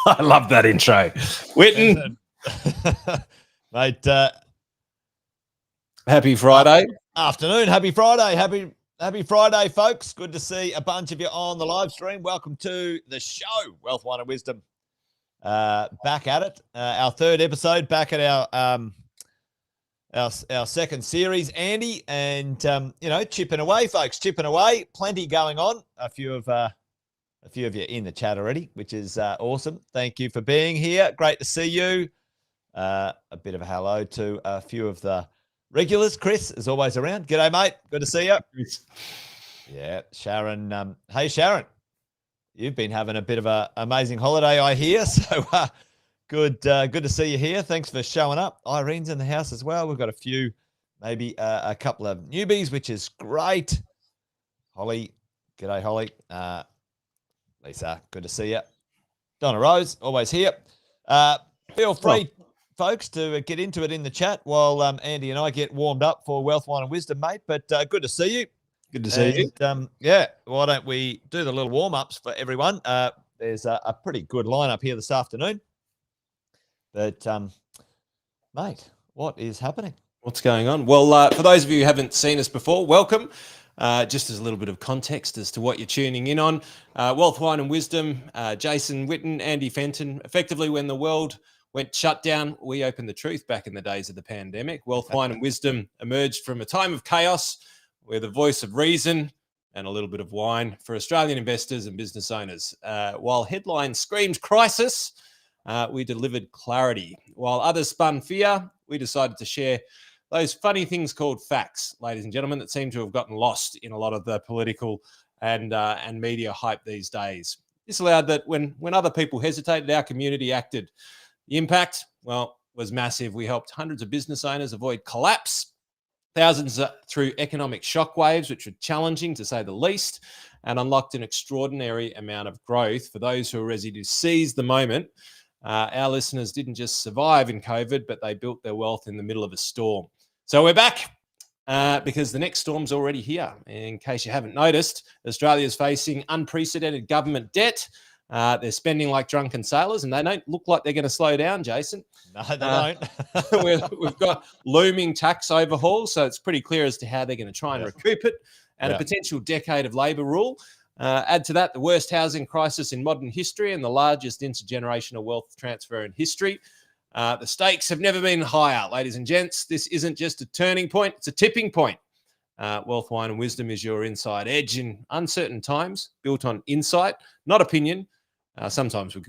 I love that intro. Witten. Mate, happy Friday. Afternoon. Happy Friday. Happy Friday, folks. Good to see a bunch of you on the live stream. Welcome to the show, Wealth, Wine and Wisdom. Back at it. Our third episode, back at our second series, Andy, and chipping away, folks, chipping away. Plenty going on. A few of you in the chat already, which is awesome. Thank you for being here. Great to see you. A bit of a hello to a few of the regulars. Chris is always around. G'day, mate. Good to see you. Yeah, Sharon. Hey, Sharon. You've been having a bit of an amazing holiday, I hear. So good to see you here. Thanks for showing up. Irene's in the house as well. We've got a few, maybe a couple of newbies, which is great. Holly. G'day, Holly. Lisa, good to see you. Donna Rose, always here. Feel free, folks, to get into it in the chat while Andy and I get warmed up for Wealth, Wine and Wisdom, mate. But good to see you. Good to see you. Yeah, why don't we do the little warm-ups for everyone? There's a pretty good lineup here this afternoon. But, mate, what is happening? What's going on? Well, for those of you who haven't seen us before, welcome. Just as a little bit of context as to what you're tuning in on. Wealth, Wine and Wisdom, Jason Witten, Andy Fenton. Effectively, when the world went shut down, we opened the truth back in the days of the pandemic. Wealth, Wine and Wisdom emerged from a time of chaos. We're the voice of reason and a little bit of wine for Australian investors and business owners. While headlines screamed crisis, we delivered clarity. While others spun fear, we decided to share those funny things called facts, ladies and gentlemen, that seem to have gotten lost in a lot of the political and media hype these days. This allowed that when other people hesitated, our community acted. The impact, well, was massive. We helped hundreds of business owners avoid collapse, thousands through economic shockwaves, which were challenging to say the least, and unlocked an extraordinary amount of growth for those who are ready to seize the moment. Our listeners didn't just survive in COVID, but they built their wealth in the middle of a storm. So we're back because the next storm's already here. In case you haven't noticed, Australia's facing unprecedented government debt. They're spending like drunken sailors, and they don't look like they're going to slow down, Jason. No, they don't. We've got looming tax overhauls, so it's pretty clear as to how they're going to try and recoup it, and a potential decade of Labor rule. Add to that the worst housing crisis in modern history and the largest intergenerational wealth transfer in history. The stakes have never been higher, ladies and gents. This isn't just a turning point, it's a tipping point. Wealth, Wine and Wisdom is your inside edge in uncertain times, built on insight, not opinion. Sometimes we've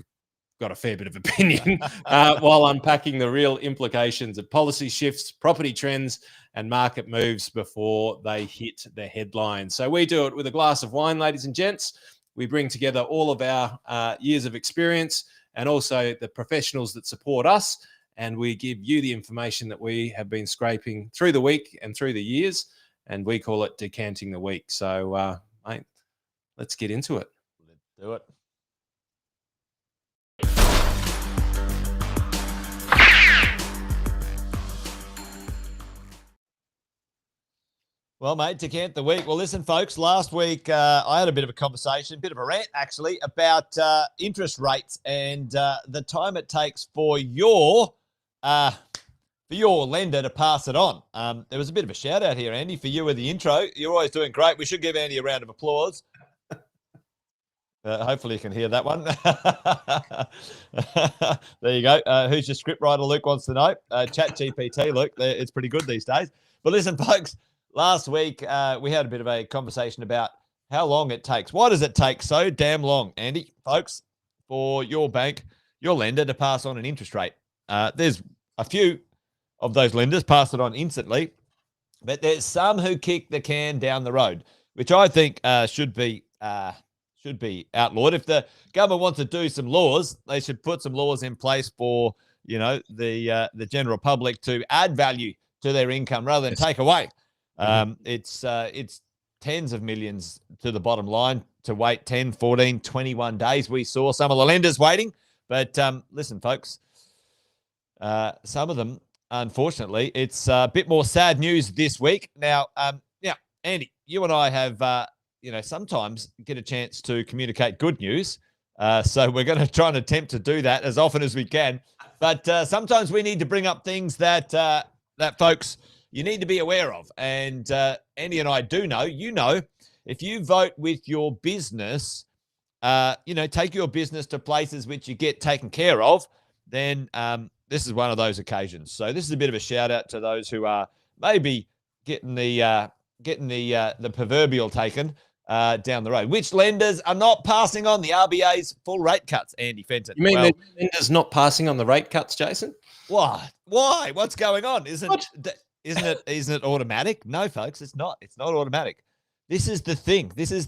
got a fair bit of opinion while unpacking the real implications of policy shifts, property trends, and market moves before they hit the headlines. So we do it with a glass of wine, ladies and gents. We bring together all of our years of experience and also the professionals that support us, and we give you the information that we have been scraping through the week and through the years, and we call it decanting the week. So, mate, let's get into it. Let's do it. Well, mate, decant the week. Well, listen, folks, last week I had a bit of a conversation, bit of a rant, actually, about interest rates and the time it takes for your lender to pass it on. There was a bit of a shout out here, Andy, for you with the intro. You're always doing great. We should give Andy a round of applause. Hopefully you can hear that one. There you go. Who's your scriptwriter, Luke wants to know. Chat GPT, Luke. It's pretty good these days. But listen, folks, last week we had a bit of a conversation about how long it takes. Why does it take so damn long, Andy, folks, for your bank, your lender to pass on an interest rate? There's a few of those lenders pass it on instantly, but there's some who kick the can down the road, which I think should be outlawed. If the government wants to do some laws, they should put some laws in place for, the general public to add value to their income rather than take away. It's tens of millions to the bottom line to wait 10, 14, 21 days. We saw some of the lenders waiting, but listen, folks, some of them, unfortunately, it's a bit more sad news this week. Now, Andy, you and I have, sometimes get a chance to communicate good news So we're going to try and attempt to do that as often as we can. But sometimes we need to bring up things that folks, you need to be aware of. And Andy and I do know, if you vote with your business, take your business to places which you get taken care of, then this is one of those occasions. So this is a bit of a shout out to those who are maybe getting the proverbial taken down the road. Which lenders are not passing on the RBA's full rate cuts, Andy Fenton? You mean the lenders not passing on the rate cuts, Jason? Why? What's going on? Isn't it automatic? No, folks, it's not. It's not automatic. This is the thing. This is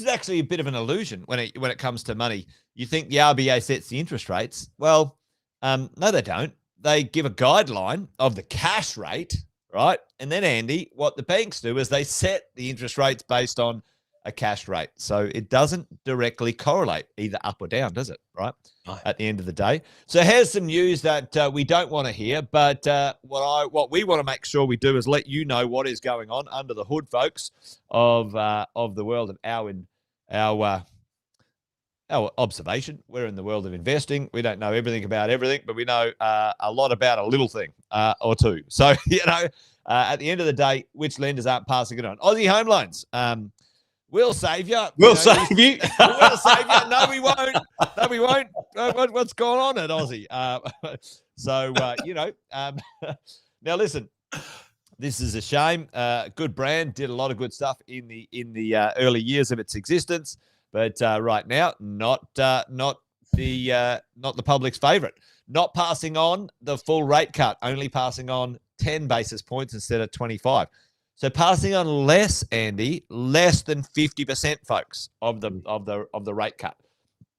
actually a bit of an illusion when it comes to money. You think the RBA sets the interest rates? Well, no, they don't. They give a guideline of the cash rate, right? And then, Andy, what the banks do is they set the interest rates based on a cash rate. So it doesn't directly correlate either up or down, does it? Right? At the end of the day. So here's some news that we don't want to hear, but what we want to make sure we do is let you know what is going on under the hood, folks, of the world of our observation. We're in the world of investing. We don't know everything about everything, but we know a lot about a little thing or two. So, at the end of the day, which lenders aren't passing it on? Aussie Home Loans. We'll save you. We'll save you. We'll save you. No, we won't. No, we won't. What's going on at Aussie? Now listen, this is a shame. Good brand, did a lot of good stuff in the early years of its existence, but right now, not the public's favorite. Not passing on the full rate cut, only passing on 10 basis points instead of 25. So passing on less, Andy, less than 50%, folks, of the rate cut.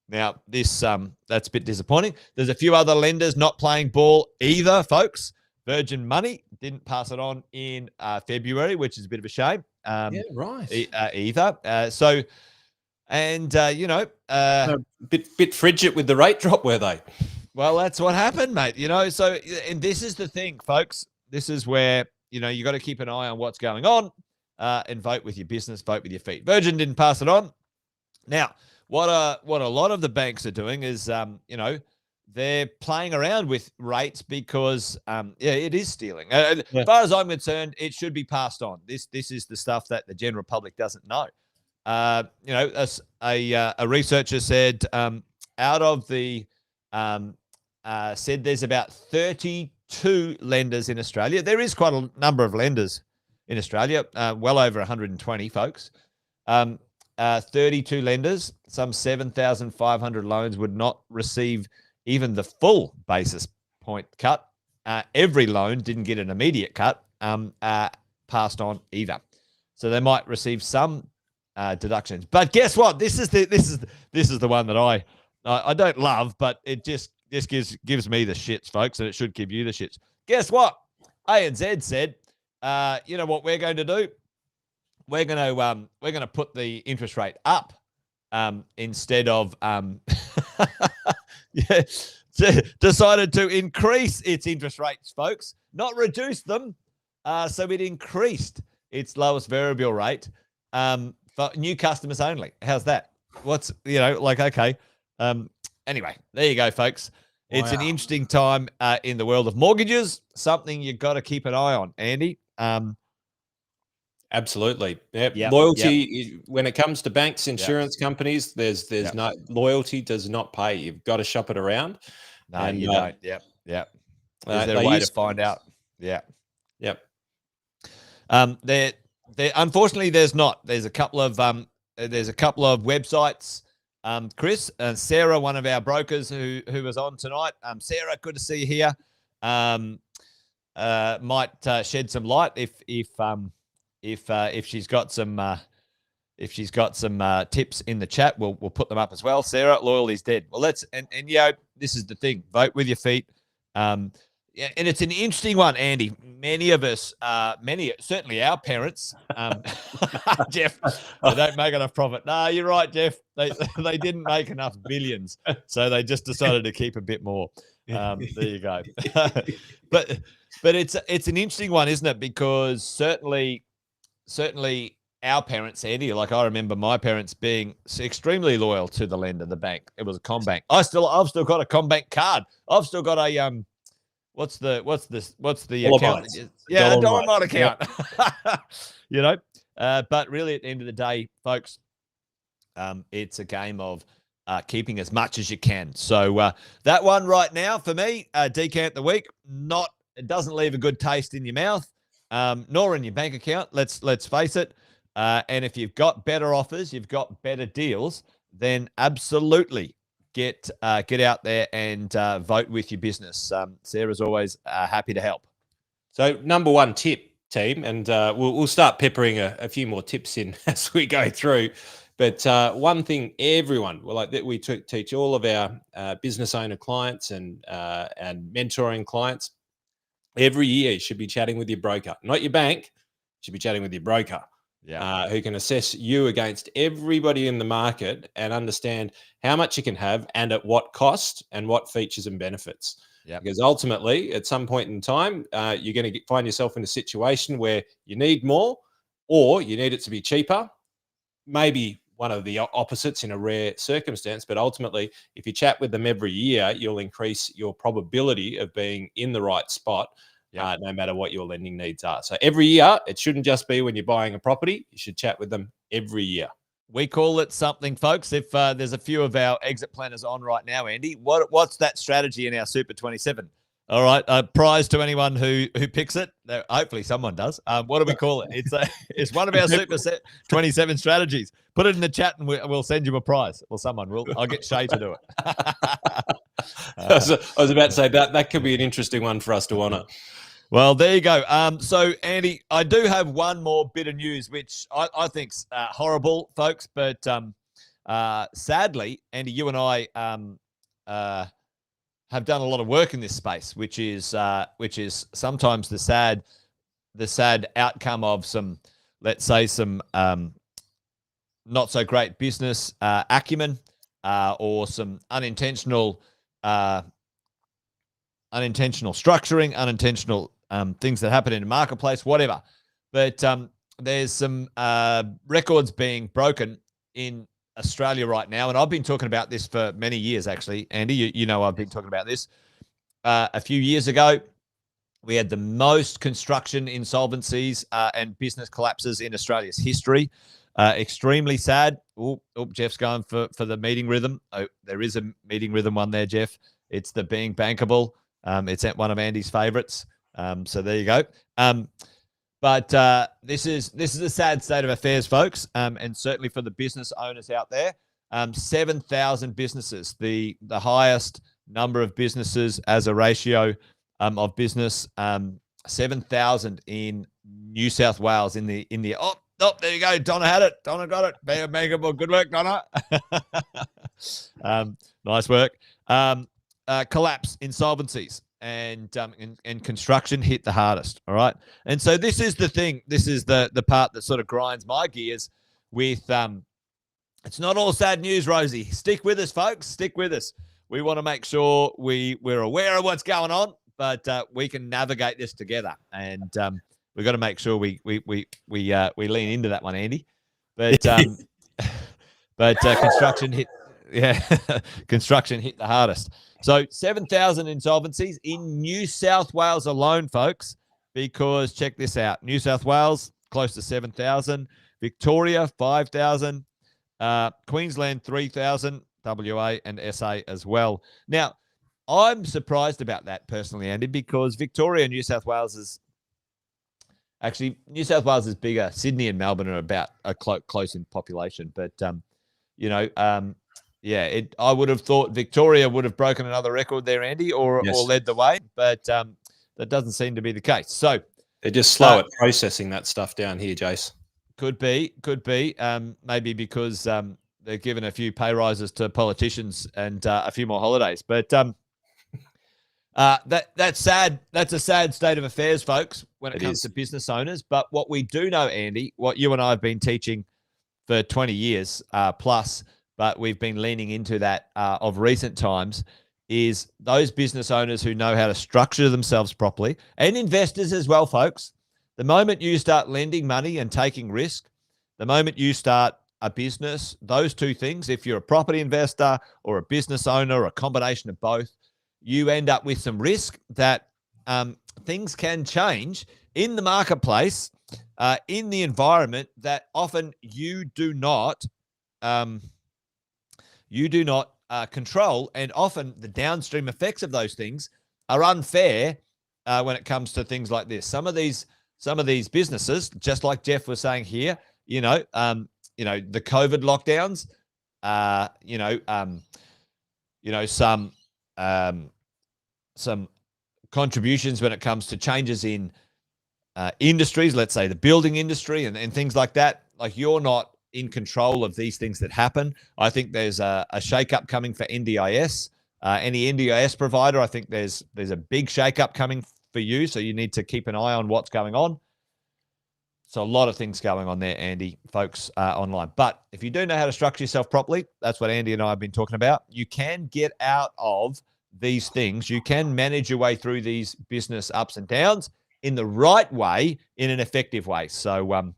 Now, this that's a bit disappointing. There's a few other lenders not playing ball either, folks. Virgin Money didn't pass it on in February, which is a bit of a shame. Right. Either. A bit frigid with the rate drop, were they? Well, that's what happened, mate. So, and this is the thing, folks. This is where you got to keep an eye on what's going on and vote with your business, vote with your feet. Virgin didn't pass it on. Now, what a lot of the banks are doing is, they're playing around with rates because, it is stealing. As far as I'm concerned, it should be passed on. This is the stuff that the general public doesn't know. A researcher said out of the said there's about 32 lenders in Australia. There is quite a number of lenders in Australia, well over 120 folks. 32 lenders, some 7,500 loans would not receive even the full basis point cut. Every loan didn't get an immediate cut passed on either. So they might receive some deductions. But guess what? This is the one that I don't love, but it just gives me the shits, folks, and it should give you the shits. Guess what? ANZ said, you know what we're going to do? We're going to put the interest rate up instead of decided to increase its interest rates, folks, not reduce them. So it increased its lowest variable rate for new customers only. How's that? Okay. Anyway, there you go, folks. It's an interesting time in the world of mortgages, something you've got to keep an eye on, Andy. Absolutely. Loyalty, when it comes to banks, insurance companies, there's no loyalty does not pay. You've got to shop it around. No, you don't. Yep. Is there a way to find out? Yeah. Yep. There unfortunately there's not. There's a couple of websites. Chris and Sarah, one of our brokers who was on tonight. Sarah, good to see you here. Might shed some light if she's got some tips in the chat. We'll put them up as well. Sarah, loyalty's dead. Well, this is the thing. Vote with your feet. And it's an interesting one, Andy. Many of us, certainly our parents, Jeff, they don't make enough profit. No, you're right, Jeff. They didn't make enough billions, so they just decided to keep a bit more. There you go. But it's an interesting one, isn't it? Because certainly our parents, Andy, like I remember my parents being extremely loyal to the lender, the bank. It was a Combank. I've still got a Combank card. I've still got a what's the account? Yeah, a Dollarmite account. Yep. But really, at the end of the day, folks, it's a game of keeping as much as you can. So that one right now for me, decant the week. It doesn't leave a good taste in your mouth, nor in your bank account. Let's face it. And if you've got better offers, you've got better deals, then absolutely get out there and vote with your business. Sarah's always happy to help. So number one tip, team, and we'll start peppering a few more tips in as we go through. But one thing everyone, we teach all of our business owner clients and mentoring clients, every year you should be chatting with your broker, not your bank. You should be chatting with your broker. Who can assess you against everybody in the market and understand how much you can have and at what cost and what features and benefits. Because ultimately, at some point in time, you're going to find yourself in a situation where you need more or you need it to be cheaper. Maybe one of the opposites in a rare circumstance, but ultimately, if you chat with them every year, you'll increase your probability of being in the right spot. No matter what your lending needs are. So every year, it shouldn't just be when you're buying a property. You should chat with them every year. We call it something, folks. If there's a few of our exit planners on right now, Andy, what's that strategy in our Super 27? All right, prize to anyone who picks it. Hopefully, someone does. What do we call it? It's one of our Super 27 strategies. Put it in the chat, and we'll send you a prize. Well, someone will. I'll get Shay to do it. I was about to say that could be an interesting one for us to honour. Well, there you go. So, Andy, I do have one more bit of news, which I think's horrible, folks. But sadly, Andy, you and I have done a lot of work in this space, which is sometimes the sad outcome of some, let's say, some not so great business acumen or some unintentional structuring, unintentional things that happen in the marketplace, whatever. But there's some records being broken in Australia right now, and I've been talking about this for many years, actually. Andy, you know I've been talking about this. A few years ago, we had the most construction insolvencies and business collapses in Australia's history. Extremely sad. Oh, Jeff's going for the meeting rhythm. Oh, there is a meeting rhythm one there, Jeff. It's the being bankable. It's one of Andy's favorites. So there you go. But this is a sad state of affairs, folks, and certainly for the business owners out there. 7,000 businesses, the highest number of businesses as a ratio of business. 7,000 in New South Wales. In the there you go. Donna had it. Donna got it. Bankable. Good work, Donna. Nice work. Collapse, insolvencies, and construction hit the hardest. All right. And so this is the thing. This is the part that sort of grinds my gears with it's not all sad news, Rosie. Stick with us, folks. Stick with us. We want to make sure we're aware of what's going on, but we can navigate this together. And we've got to make sure we lean into that one, Andy. But construction hit. Yeah, construction hit the hardest. So 7,000 insolvencies in New South Wales alone, folks, because check this out. New South Wales, close to 7,000. Victoria, 5,000. Queensland, 3,000. WA and SA as well. Now, I'm surprised about that personally, Andy, because Victoria and New South Wales is bigger. Sydney and Melbourne are about close in population, but I would have thought Victoria would have broken another record there, Andy, or led the way, but that doesn't seem to be the case. So they're just slow at processing that stuff down here, Jace. Could be. Maybe because they're given a few pay rises to politicians and a few more holidays. But that's sad. That's a sad state of affairs, folks, when it comes to business owners. But what we do know, Andy, what you and I have been teaching for 20 years plus, but we've been leaning into that of recent times, is those business owners who know how to structure themselves properly, and investors as well, folks. The moment you start lending money and taking risk, The moment you start a business, those two things, if you're a property investor or a business owner or a combination of both, you end up with some risk that things can change in the marketplace, in the environment that often you do not control, and often the downstream effects of those things are unfair when it comes to things like this. Some of these businesses, just like Jeff was saying here, the COVID lockdowns, some contributions when it comes to changes in industries, let's say the building industry and things like that. Like, you're not in control of these things that happen. I think there's a shakeup coming for NDIS. Any NDIS provider, I think there's a big shakeup coming for you, so you need to keep an eye on what's going on. So a lot of things going on there, Andy, folks, online. But if you do know how to structure yourself properly, that's what Andy and I have been talking about. You can get out of these things. You can manage your way through these business ups and downs in the right way, in an effective way. So,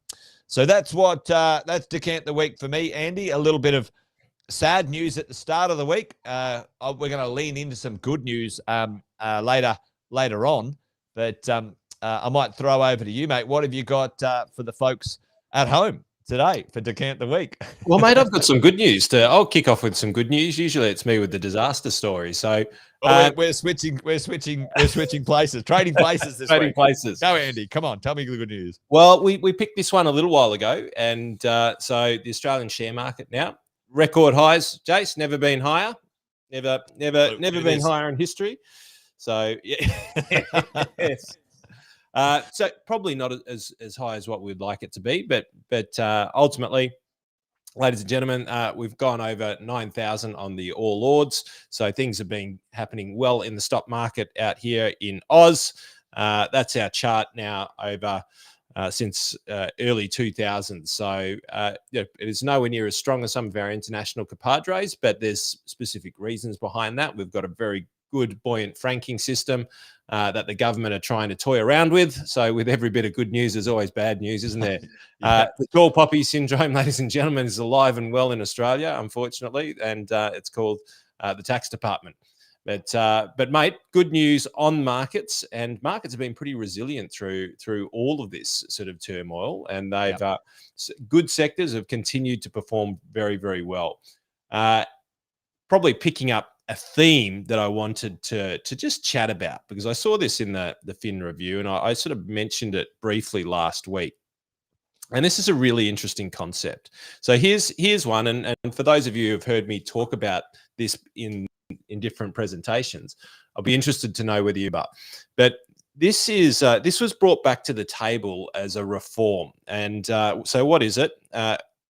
so that's that's Decant the Week for me, Andy. A little bit of sad news at the start of the week. We're going to lean into some good news later on, but I might throw over to you, mate. What have you got for the folks at home today for Decant the Week? Well, mate, I've got some good news. I'll kick off with some good news. Usually it's me with the disaster story. So we're switching places, trading places this trading week. Places. Go, Andy. Come on, tell me the good news. Well, we picked this one a little while ago, and so the Australian share market now record highs. Jace, never been higher. Never been higher in history. So yeah. Yes. So probably not as high as what we'd like it to be, but ultimately, ladies and gentlemen, we've gone over 9,000 on the All Ords. So things have been happening well in the stock market out here in Oz. That's our chart now over since early 2000s. So it is nowhere near as strong as some of our international compadres, but there's specific reasons behind that. We've got a very good buoyant franking system that the government are trying to toy around with. So with every bit of good news, there's always bad news, isn't there? Yeah. The tall poppy syndrome, ladies and gentlemen, is alive and well in Australia, unfortunately, and it's called the tax department. But mate, good news on markets, and markets have been pretty resilient through all of this sort of turmoil, and they've good sectors have continued to perform very, very well. Probably picking up a theme that I wanted to just chat about, because I saw this in the Fin review, and I sort of mentioned it briefly last week. And this is a really interesting concept. So here's one, and for those of you who have heard me talk about this in different presentations, I'll be interested to know whether you are. But this was brought back to the table as a reform. And so what is it?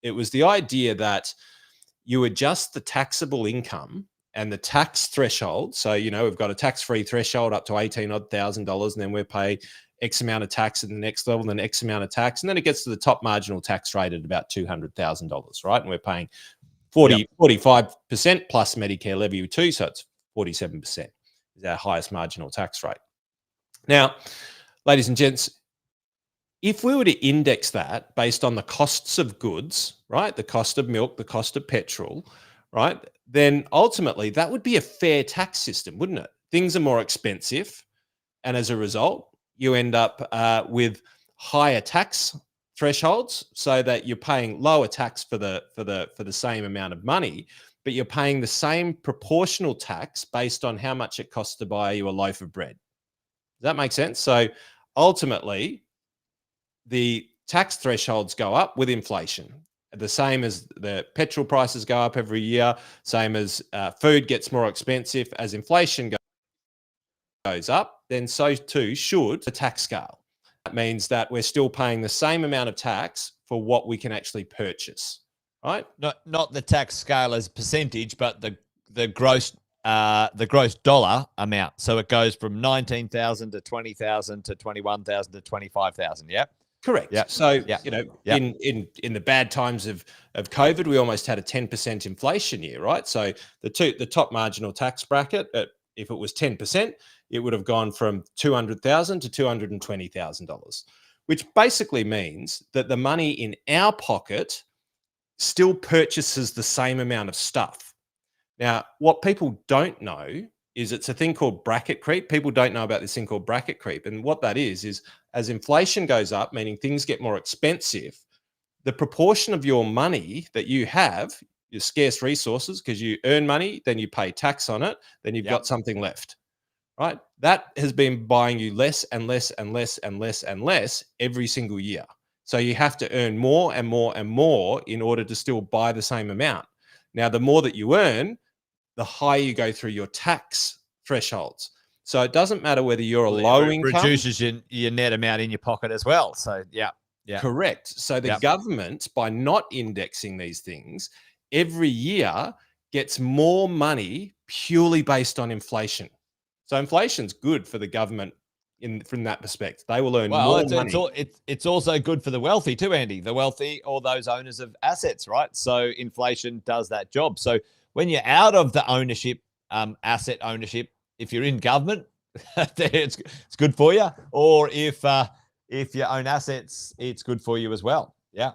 It was the idea that you adjust the taxable income and the tax threshold. So, we've got a tax-free threshold up to $18,000, and then we pay X amount of tax at the next level, and then X amount of tax. And then it gets to the top marginal tax rate at about $200,000, right? And we're paying 45% plus Medicare levy too. So it's 47% is our highest marginal tax rate. Now, ladies and gents, if we were to index that based on the costs of goods, right? The cost of milk, the cost of petrol, right? Then ultimately that would be a fair tax system, wouldn't it? Things are more expensive, and as a result, you end up with higher tax thresholds, so that you're paying lower tax for the same amount of money, but you're paying the same proportional tax based on how much it costs to buy you a loaf of bread. Does that make sense? So ultimately, the tax thresholds go up with inflation, the same as the petrol prices go up every year, same as food gets more expensive. As inflation goes up, then so too should the tax scale. That means that we're still paying the same amount of tax for what we can actually purchase, right? Not the tax scale as percentage, but the gross dollar amount. So it goes from 19,000 to 20,000 to 21,000 to 25,000. Yeah. Correct. Yep. So, Yep. In the bad times of COVID, we almost had a 10% inflation year, right? So the top marginal tax bracket, if it was 10%, it would have gone from $200,000 to $220,000. which basically means that the money in our pocket still purchases the same amount of stuff. Now, what people don't know is it's a thing called bracket creep. People don't know about this thing called bracket creep. And what that is as inflation goes up, meaning things get more expensive, the proportion of your money that you have, your scarce resources, because you earn money, then you pay tax on it, then you've got something left, right? That has been buying you less and less and less and less and less every single year. So you have to earn more and more and more in order to still buy the same amount. Now, the more that you earn, the higher you go through your tax thresholds. So it doesn't matter whether you're a low income. Reduces your net amount in your pocket as well. So, yeah. Correct. So the government, by not indexing these things, every year gets more money purely based on inflation. So inflation's good for the government from that perspective. They will earn more money. It's also good for the wealthy too, Andy. The wealthy or those owners of assets, right? So inflation does that job. So when you're out of the ownership, asset ownership, if you're in government, it's good for you. Or if you own assets, it's good for you as well. Yeah.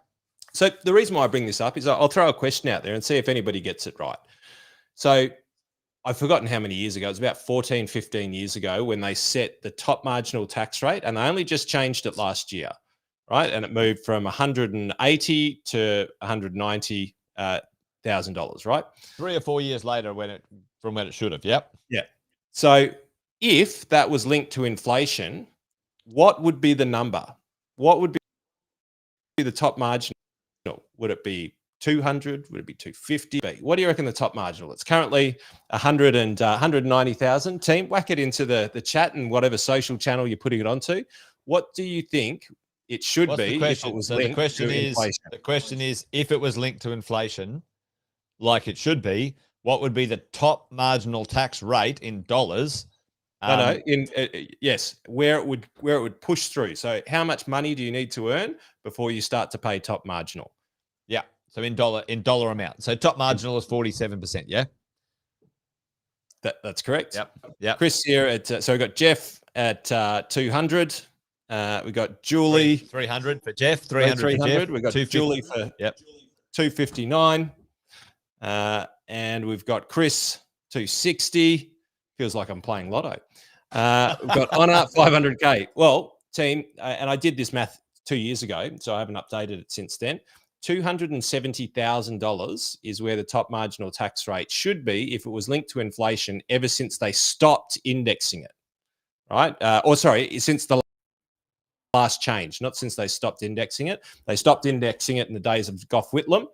So the reason why I bring this up is I'll throw a question out there and see if anybody gets it right. So I've forgotten how many years ago. It was about 14, 15 years ago when they set the top marginal tax rate, and they only just changed it last year, right? And it moved from $180 to $190,000, right? 3 or 4 years later from when it should have. Yep. Yeah. So if that was linked to inflation, what would be the number? What would be the top marginal? Would it be 200? Would it be 250? What do you reckon the top marginal? It's currently 190,000. Team, whack it into the chat and whatever social channel you're putting it onto. What do you think it should be if it was linked to inflation? The question is, if it was linked to inflation, like it should be, what would be the top marginal tax rate in dollars? Yes, where it would push through. So how much money do you need to earn before you start to pay top marginal? Yeah. So in dollar amount. So top marginal is 47%. Yeah. That's correct. Yep. Chris here so we got Jeff at 200. We got Julie 300 for Jeff. 300 for Jeff. We got Julie for 259. And we've got Chris 260. Feels like I'm playing lotto. We've got Honor 500K. Well, team, and I did this math 2 years ago, so I haven't updated it since then. $270,000 is where the top marginal tax rate should be if it was linked to inflation ever since they stopped indexing it, right? Since the last change, not since they stopped indexing it. They stopped indexing it in the days of Gough Whitlam.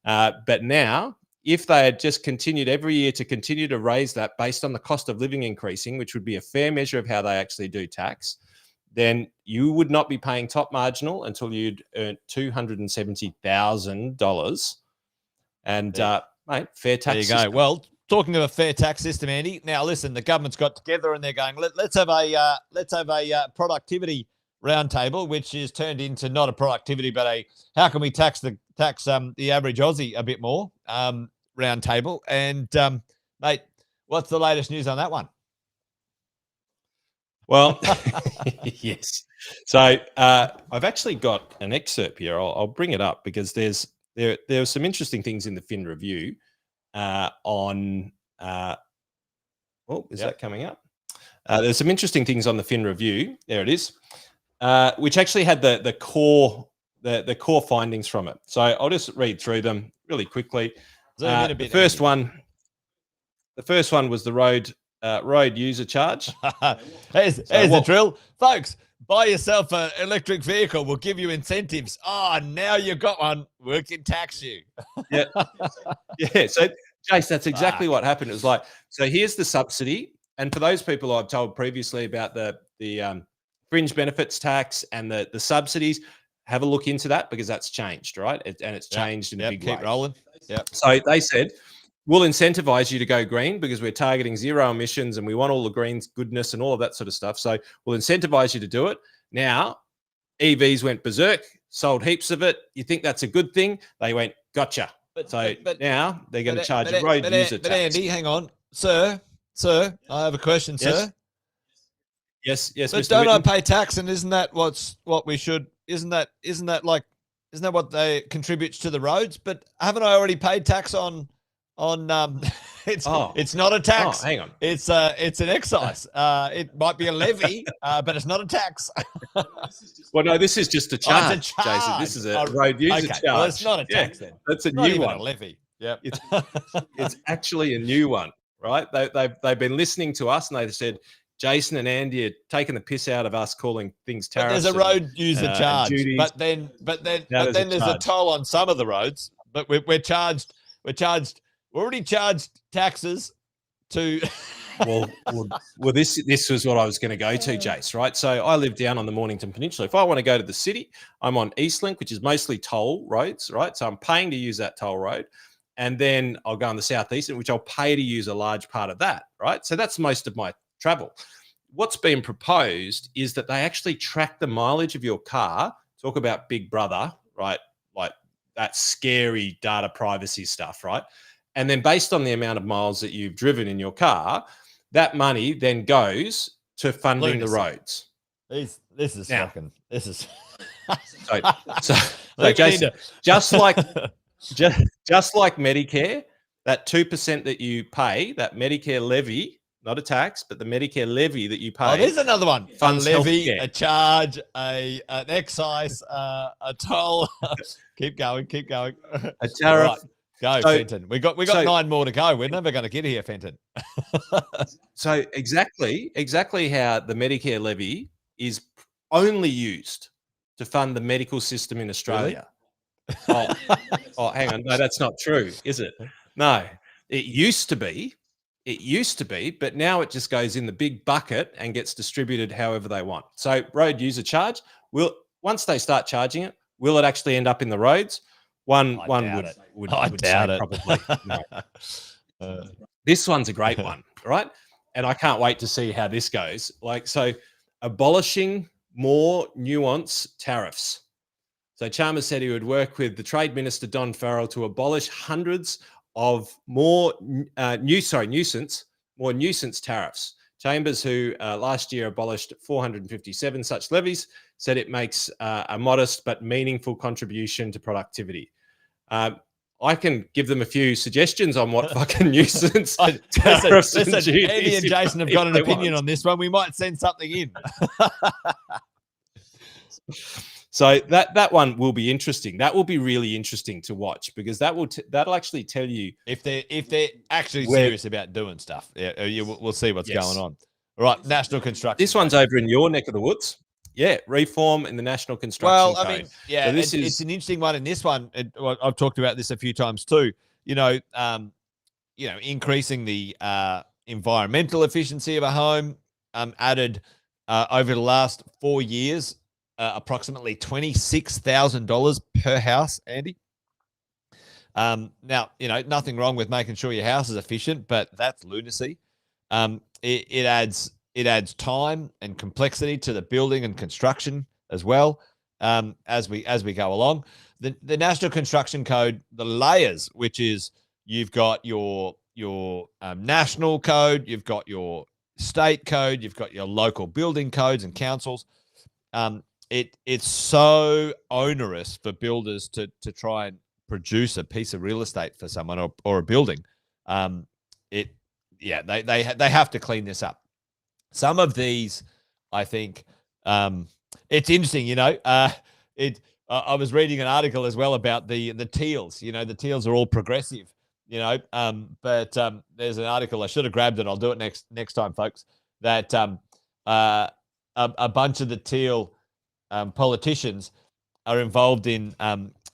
But now, if they had just continued every year to continue to raise that based on the cost of living increasing, which would be a fair measure of how they actually do tax, then you would not be paying top marginal until you'd earned $270,000. And, mate, fair tax system. There you go. Well, talking of a fair tax system, Andy, now listen, the government's got together and they're going, let's have a productivity roundtable, which is turned into not a productivity, but how can we tax the average Aussie a bit more roundtable. And, mate, what's the latest news on that one? Well, yes. So I've actually got an excerpt here. I'll bring it up because there are some interesting things in the Fin Review on. Is that coming up? There's some interesting things on the Fin Review. There it is, which actually had the core findings from it. So I'll just read through them really quickly. The first one was the road user charge. Here's the drill, folks. Buy yourself an electric vehicle. We'll give you incentives. Oh, now you've got one. We can tax you. Yeah. So, Jace, that's exactly what happened. It was like, so here's the subsidy. And for those people I've told previously about the fringe benefits tax and the subsidies, have a look into that because that's changed, right? And it's changed in a big way. Keep rolling. Yep. So they said, we'll incentivize you to go green because we're targeting zero emissions and we want all the green goodness and all of that sort of stuff. So we'll incentivize you to do it. Now, EVs went berserk, sold heaps of it. You think that's a good thing? They went, gotcha. But now they're going to charge a road user tax. But Andy, hang on. Sir, I have a question, sir. Yes, But Mr. don't I Whitten. pay tax? And isn't that what we should? Isn't that what they contributes to the roads? But haven't I already paid tax on? It's not a tax. Hang on. It's an excise. It might be a levy, but it's not a tax. Well, no, this is just a charge, it's a charge. Jason. This is a road user charge. Well, it's not a tax then. That's a Not new even one. a levy. Yeah, It's actually a new one, right? They've been listening to us, and they said Jason and Andy are taking the piss out of us calling things tariffs. But there's a road user charge, but then there's a toll on some of the roads. But we're charged. We're already charged taxes to. well, this was what I was going to go to, Jace, right? So I live down on the Mornington Peninsula. If I want to go to the city, I'm on Eastlink, which is mostly toll roads, right? So I'm paying to use that toll road. And then I'll go on the Southeastern, which I'll pay to use a large part of that, right? So that's most of my travel. What's been proposed is that they actually track the mileage of your car. Talk about Big Brother, right? Like that scary data privacy stuff, right? And then based on the amount of miles that you've driven in your car, that money then goes to funding the roads. This is fucking. This is. So Jason, just like Medicare, that 2% that you pay, that Medicare levy, not a tax, but the Medicare levy that you pay. Oh, there's another one. Funds a levy, healthcare. A charge, an excise, a toll. Keep going. A tariff. Right. Go, Fenton. We got 9 more to go. We're never going to get here, Fenton. So exactly how the Medicare levy is only used to fund the medical system in Australia. Really? Oh, hang on. No, that's not true, is it? No, it used to be, but now it just goes in the big bucket and gets distributed however they want. So road user charge, once they start charging it, will it actually end up in the roads? One would doubt say it. Probably no. This one's a great one, right? And I can't wait to see how this goes. So abolishing more nuance tariffs. So Chalmers said he would work with the Trade Minister, Don Farrell, to abolish hundreds of more nuisance tariffs. Chambers, who last year abolished 457 such levies, said it makes a modest but meaningful contribution to productivity. I can give them a few suggestions on what fucking nuisance tariffs listen, and duties. Andy and Jason have got an opinion on this one. We might send something in. So that one will be interesting. That will be really interesting to watch because that'll actually tell you if they're actually serious about doing stuff. Yeah, we'll see what's going on. All right, national construction. This one's over in your neck of the woods. Yeah, reform in the National Construction Code. I mean, yeah, so it's an interesting one. In this one, I've talked about this a few times too. Increasing the environmental efficiency of a home. Added over the last 4 years, approximately $26,000 per house. Andy. Now nothing wrong with making sure your house is efficient, but that's lunacy. It adds time and complexity to the building and construction as well. As we go along, the National Construction Code, the layers, which is you've got your national code, you've got your state code, you've got your local building codes and councils. It's so onerous for builders to try and produce a piece of real estate for someone or a building. They have to clean this up. Some of these, I think, it's interesting. I was reading an article as well about the teals. The teals are all progressive. But there's an article I should have grabbed it. I'll do it next time, folks. That a bunch of the teal politicians are involved in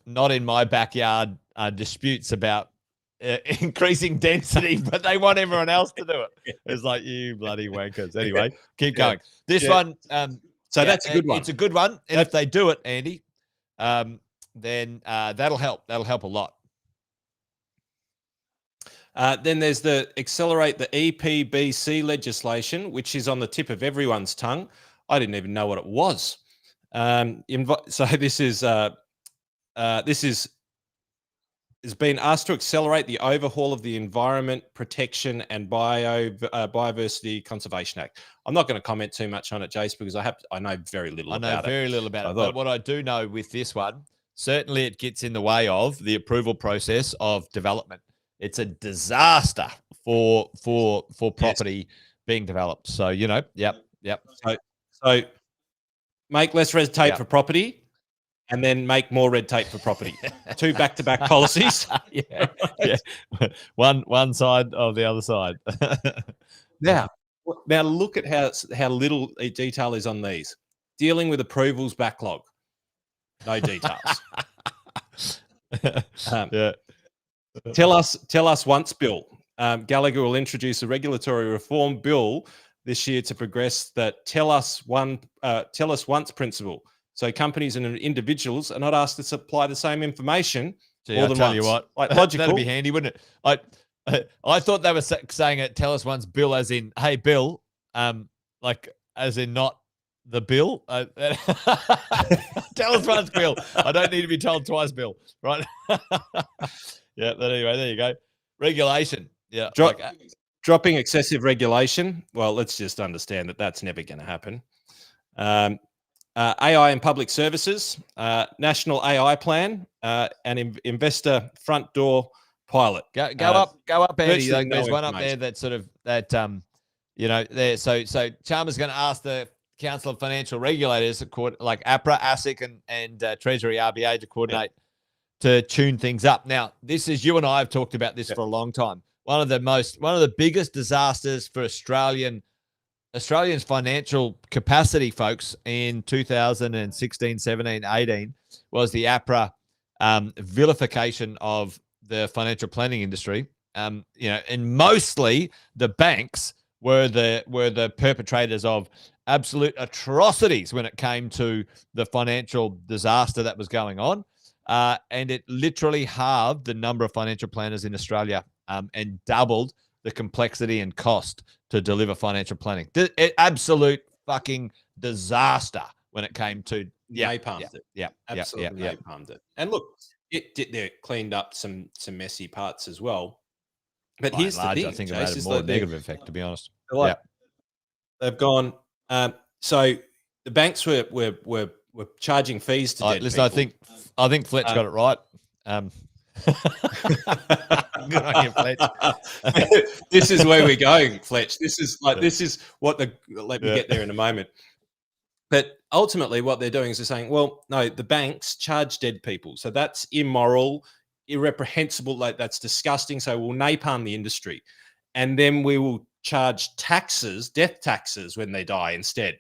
not in my backyard disputes about increasing density, but they want everyone else to do it. It's like, you bloody wankers. Anyway, keep going. This one. So that's a good one. It's a good one. And if they do it, Andy, then that'll help. That'll help a lot. Then there's the accelerate the EPBC legislation, which is on the tip of everyone's tongue. I didn't even know what it was. So this is has been asked to accelerate the overhaul of the Environment Protection and Biodiversity Conservation Act. I'm not going to comment too much on it, Jace, because I know very little about it. I know very little about it. But what I do know with this one, certainly it gets in the way of the approval process of development. It's a disaster for property being developed. So, yep. So make less red tape for property, and then make more red tape for property. 2 back-to-back policies. yeah. One side of the other side. Now look at how little detail is on these. Dealing with approvals backlog. No details. Tell us once bill. Gallagher will introduce a regulatory reform bill this year to progress the tell us once principle. So companies and individuals are not asked to supply the same information more than once. You what, like logical. That'd be handy, wouldn't it? I thought they were saying it. Tell us once, Bill, as in, hey, Bill, like as in not the bill. Tell us once, Bill. I don't need to be told twice, Bill. Right? Yeah. But anyway, there you go. Regulation. Yeah. Dropping excessive regulation. Well, let's just understand that that's never going to happen. AI in public services, national AI plan, and investor front door pilot. Go up, Andy. There's one up there that sort of there. So Chalmers going to ask the Council of Financial Regulators, like APRA, ASIC, and Treasury RBA to coordinate to tune things up. Now, this is, you and I have talked about this for a long time. One of the biggest disasters for Australians' financial capacity, folks, in 2016, 17, 18 was the APRA vilification of the financial planning industry. And mostly the banks were the perpetrators of absolute atrocities when it came to the financial disaster that was going on. And it literally halved the number of financial planners in Australia and doubled the complexity and cost to deliver financial planning. Absolute fucking disaster when it came to napalmed it. Yeah, absolutely napalmed it. And look, they cleaned up some messy parts as well. But here's the thing, I think it had a more negative effect, to be honest. They've gone. So the banks were charging fees to dead listen, people. I think Fletch got it right. Good on you, Fletch. This is where we're going, Fletch. This is what let me get there in a moment. But ultimately what they're doing is they're saying, well, no, the banks charge dead people. So that's immoral, irreprehensible, like that's disgusting. So we'll napalm the industry. And then we will charge taxes, death taxes when they die instead.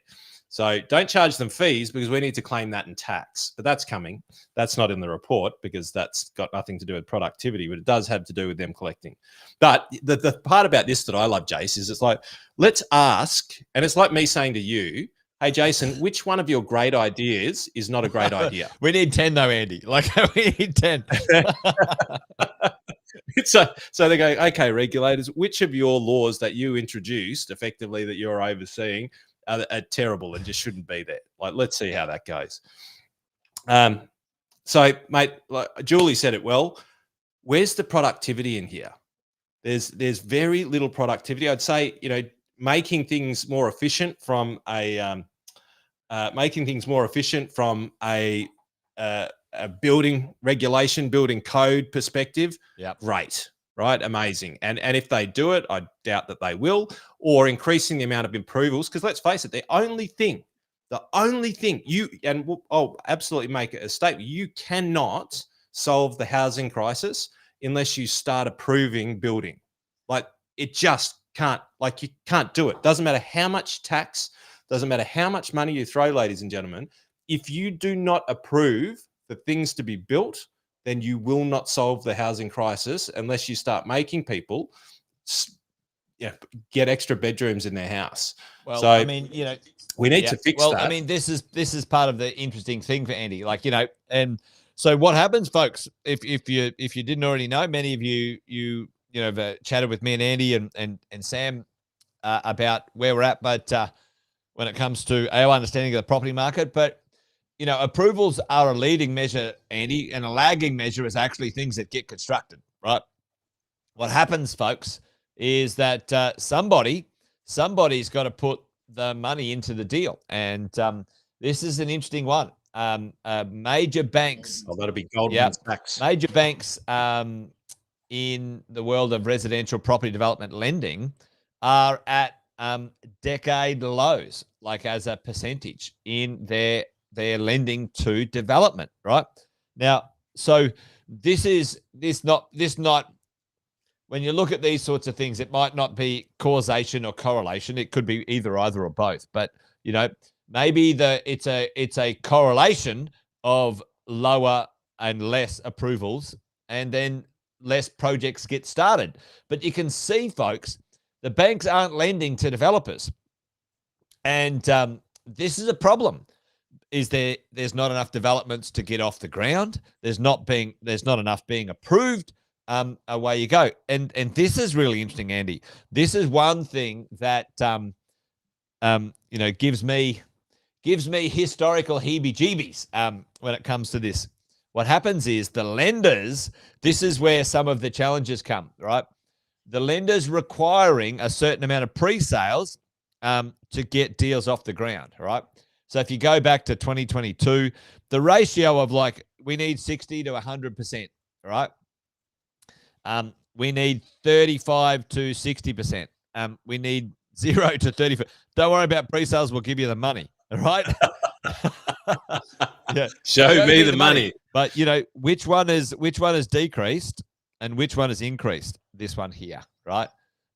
So don't charge them fees because we need to claim that in tax. But that's coming. That's not in the report because that's got nothing to do with productivity, but it does have to do with them collecting. But the part about this that I love, Jace, is it's like, let's ask, and it's like me saying to you, hey, Jason, which one of your great ideas is not a great idea? We need 10 though, Andy. Like we need 10. So they go, okay, regulators, which of your laws that you introduced effectively that you're overseeing are terrible and just shouldn't be there? Like, let's see how that goes. So, mate, like Julie said it well. Where's the productivity in here? There's very little productivity. I'd say, making things more efficient from a building regulation, building code perspective. Yeah, great. Right, amazing. And if they do it, I doubt that they will, or increasing the amount of approvals, because let's face it, the only thing I'll absolutely make a statement, you cannot solve the housing crisis unless you start approving building. Like it just can't, you can't do it. Doesn't matter how much tax, doesn't matter how much money you throw, ladies and gentlemen, if you do not approve for things to be built, then you will not solve the housing crisis unless you start making people get extra bedrooms in their house. Well, so, I mean, we need to fix that. Well, I mean, this is part of the interesting thing for Andy, and so what happens, folks, if you didn't already know, many of you have chatted with me and Andy and Sam about where we're at, but when it comes to our understanding of the property market, but approvals are a leading measure, Andy, and a lagging measure is actually things that get constructed, right? What happens, folks, is that somebody's got to put the money into the deal, and this is an interesting one. Major banks. Oh, that'll be Goldman Sachs. Major banks in the world of residential property development lending are at decade lows, like as a percentage in their lending to development, right? Now, so this not when you look at these sorts of things, it might not be causation or correlation. It could be either or both. But maybe it's a correlation of lower and less approvals, and then less projects get started. But you can see, folks, the banks aren't lending to developers, and this is a problem. There's not enough developments to get off the ground. There's not enough being approved. Away you go. And this is really interesting, Andy. This is one thing that gives me historical heebie-jeebies when it comes to this. What happens is the lenders, this is where some of the challenges come, right? The lenders requiring a certain amount of pre-sales to get deals off the ground, right? So if you go back to 2022, the ratio of we need 60 to 100%, right? We need 35 to 60%. We need 0 to 35. Don't worry about pre-sales. We'll give you the money. All right. Yeah. Show me the money. But which one is decreased and which one is increased? This one here, right?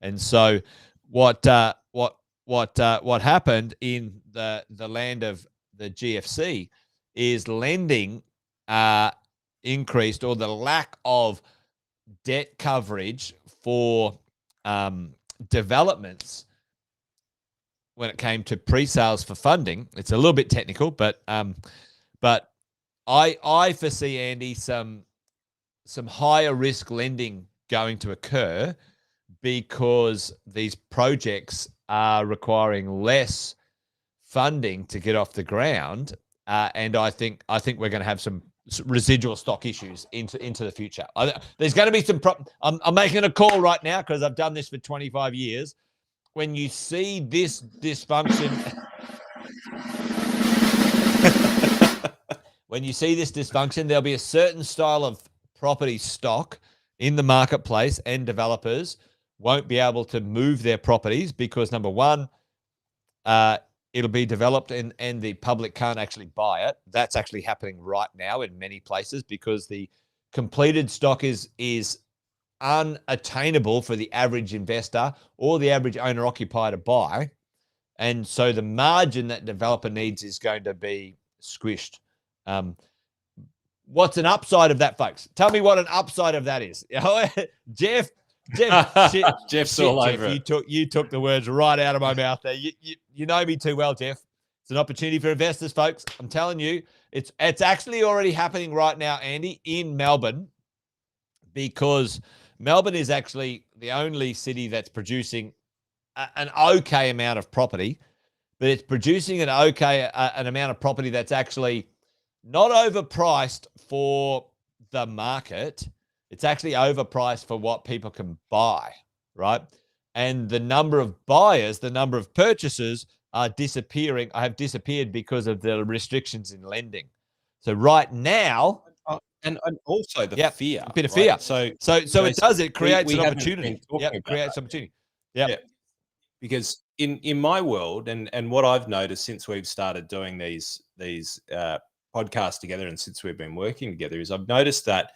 And so what happened in the land of the GFC is lending increased, or the lack of debt coverage for developments when it came to pre-sales for funding. It's a little bit technical, but I foresee, Andy, some higher risk lending going to occur because these projects are requiring less funding to get off the ground, and I think we're going to have some residual stock issues into the future. There's going to be some. I'm making a call right now because I've done this for 25 years. When you see this dysfunction, there'll be a certain style of property stock in the marketplace, and developers won't be able to move their properties because, number one, it'll be developed and the public can't actually buy it. That's actually happening right now in many places because the completed stock is unattainable for the average investor or the average owner-occupier to buy. And so the margin that developer needs is going to be squished. What's an upside of that, folks? Tell me what an upside of that is. Jeff, Jeff's all over it. You took the words right out of my mouth there. You know me too well, Jeff. It's an opportunity for investors, folks. I'm telling you, it's actually already happening right now, Andy, in Melbourne, because Melbourne is actually the only city that's producing an okay amount of property, but it's producing an amount of property that's actually not overpriced for the market. It's actually overpriced for what people can buy, right? And the number of buyers, the number of purchasers are disappearing. Have disappeared because of the restrictions in lending. So right now, and also the fear, a bit of fear. Right? So it does. It creates an opportunity. It creates opportunity. Yeah. Because in my world, and what I've noticed since we've started doing these podcasts together, and since we've been working together, is I've noticed that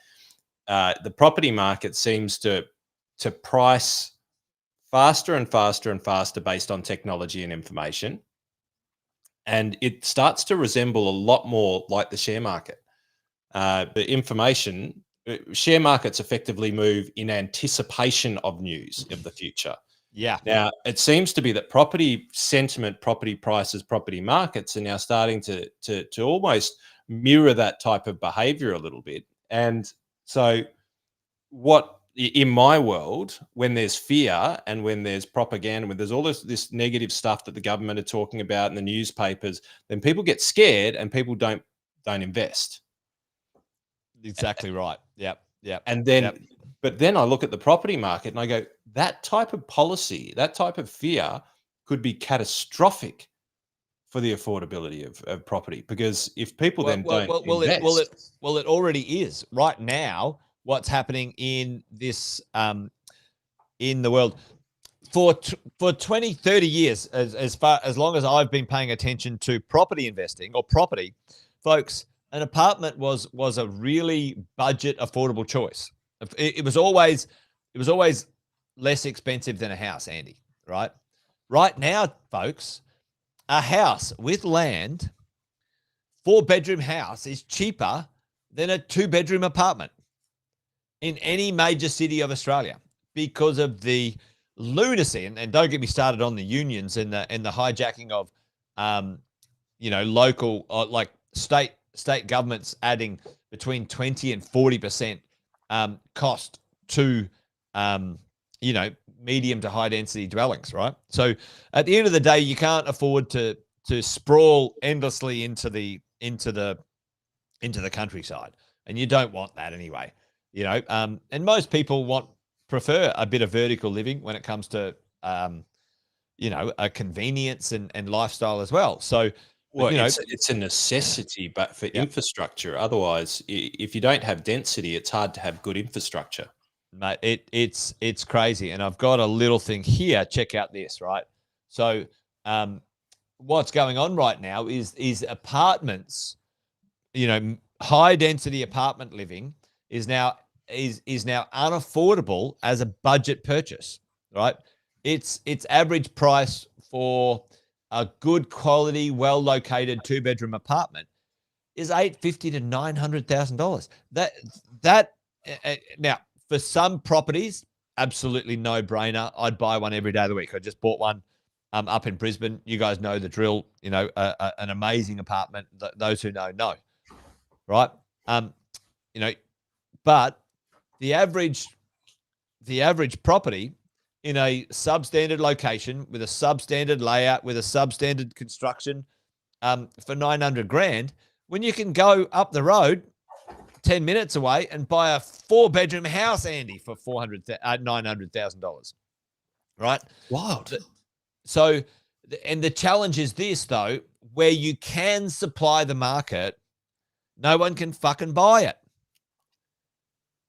the property market seems to price faster and faster and faster based on technology and information, and it starts to resemble a lot more like the share market. The information, share markets effectively move in anticipation of news of the future. Yeah. Now, it seems to be that property sentiment, property prices, property markets are now starting to almost mirror that type of behavior a little bit. And so in my world, when there's fear and when there's propaganda, when there's all this negative stuff that the government are talking about in the newspapers, then people get scared and people don't don't invest. Exactly right. Yep. And then, but then I look at the property market and I go, that type of policy, that type of fear could be catastrophic for the affordability of property, because if people don't invest, it already is right now. What's happening in this in the world for 20, 30 years, as long as I've been paying attention to property investing or property, folks, an apartment was a really budget affordable choice. It was always less expensive than a house, Andy, right? Right now, folks, a house with land, 4-bedroom house, is cheaper than a 2-bedroom apartment in any major city of Australia because of the lunacy. And don't get me started on the unions and the hijacking of, local, like state governments adding between 20 and 40% cost to, medium to high density dwellings, right? So at the end of the day, you can't afford to sprawl endlessly into the countryside, and you don't want that anyway. And most people prefer a bit of vertical living when it comes to a convenience and lifestyle as well. So, well, it's a necessity, but for infrastructure. Otherwise, if you don't have density, it's hard to have good infrastructure. Mate, it's crazy. And I've got a little thing here. Check out this, right? So what's going on right now is apartments, high density apartment living is now unaffordable as a budget purchase, right? Its average price for a good quality, well located 2-bedroom apartment is $850,000 to $900,000. That now, for some properties, absolutely no brainer. I'd buy one every day of the week. I just bought one up in Brisbane. You guys know the drill. An amazing apartment. Those who know, right? But the average property in a substandard location with a substandard layout with a substandard construction for $900,000, when you can go up the road 10 minutes away and buy a 4-bedroom house, Andy, for $900,000, right? Wild. So, and the challenge is this, though, where you can supply the market, no one can fucking buy it.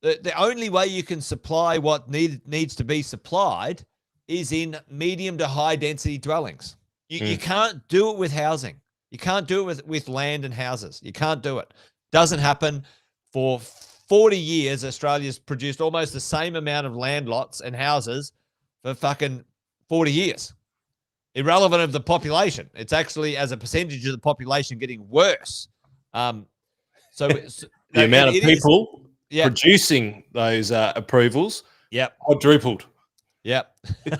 The only way you can supply what needs to be supplied is in medium to high density dwellings. You can't do it with housing. You can't do it with land and houses. You can't do it. Doesn't happen. For 40 years, Australia's produced almost the same amount of land lots and houses for fucking 40 years. Irrelevant of the population. It's actually, as a percentage of the population, getting worse. The amount of people producing those approvals quadrupled. Yep. 10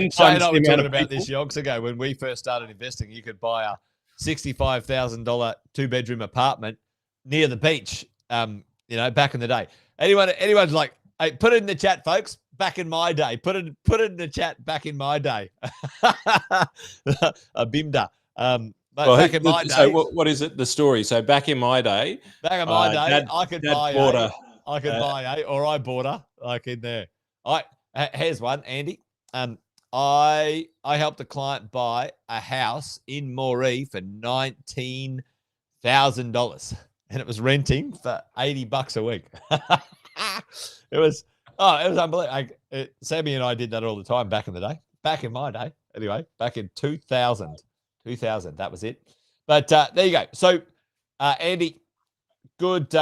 times the amount of about this yonks ago when we first started investing. You could buy a $65,000 2-bedroom apartment near the beach, back in the day. Anyone's like, hey, put it in the chat, folks. Back in my day, put it in the chat. Back in my day, a bimda. Back in my day. So what is it? The story. So back in my day, I could buy or I bought her like in there. Here's one, Andy. I helped a client buy a house in Moree for $19,000, and it was renting for $80 a week. It was unbelievable. Sammy and I did that all the time back in the day. Back in my day, anyway. Back in 2000, that was it. But there you go. So, Andy, good,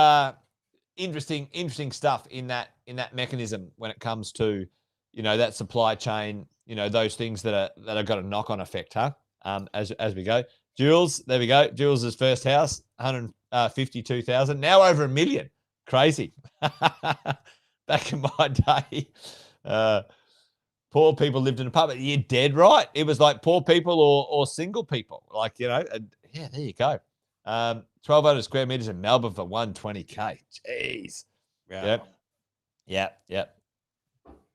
interesting stuff in that mechanism when it comes to, that supply chain. Those things that have got a knock-on effect, huh? As we go. Jules, there we go. Jules's first house, 152,000, now over $1 million. Crazy. Back in my day, poor people lived in an apartment. You're dead right. It was like poor people or single people. Like, there you go. 1,200 square meters in Melbourne for $120K. Jeez. Yeah. Yep.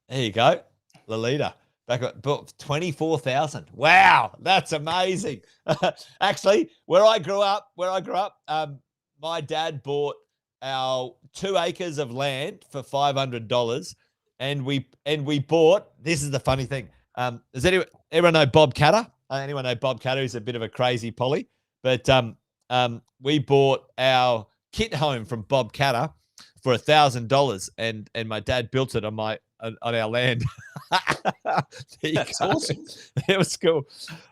There you go. Lolita. back at 24,000. Wow, that's amazing. Actually, where I grew up, my dad bought our 2 acres of land for $500, and we bought. This is the funny thing. Does everyone know Bob Catter? Anyone know Bob Catter? He's a bit of a crazy polly, but we bought our kit home from Bob Catter for $1,000, and my dad built it on our land. That's awesome. It was cool.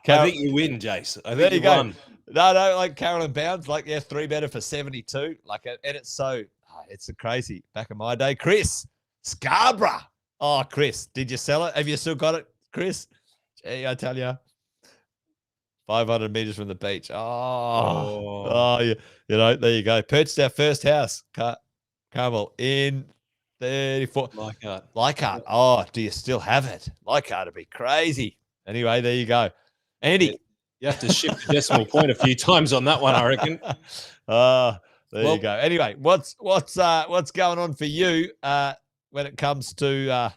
I think you win, Jace. I think you you won. No, like Carolyn Bounds, like 3 better for 72. Like, and it's it's a crazy. Back in my day, Chris Scarborough. Oh, Chris, did you sell it? Have you still got it, Chris? Gee, I tell you, 500 meters from the beach. Yeah. There you go. Purchased our first house, Carmel, in 34. Leichhardt. Oh, do you still have it? Leichhardt would be crazy. Anyway, there you go. Andy. You have to shift the decimal point a few times on that one, I reckon. There you go. Anyway, what's going on for you when it comes to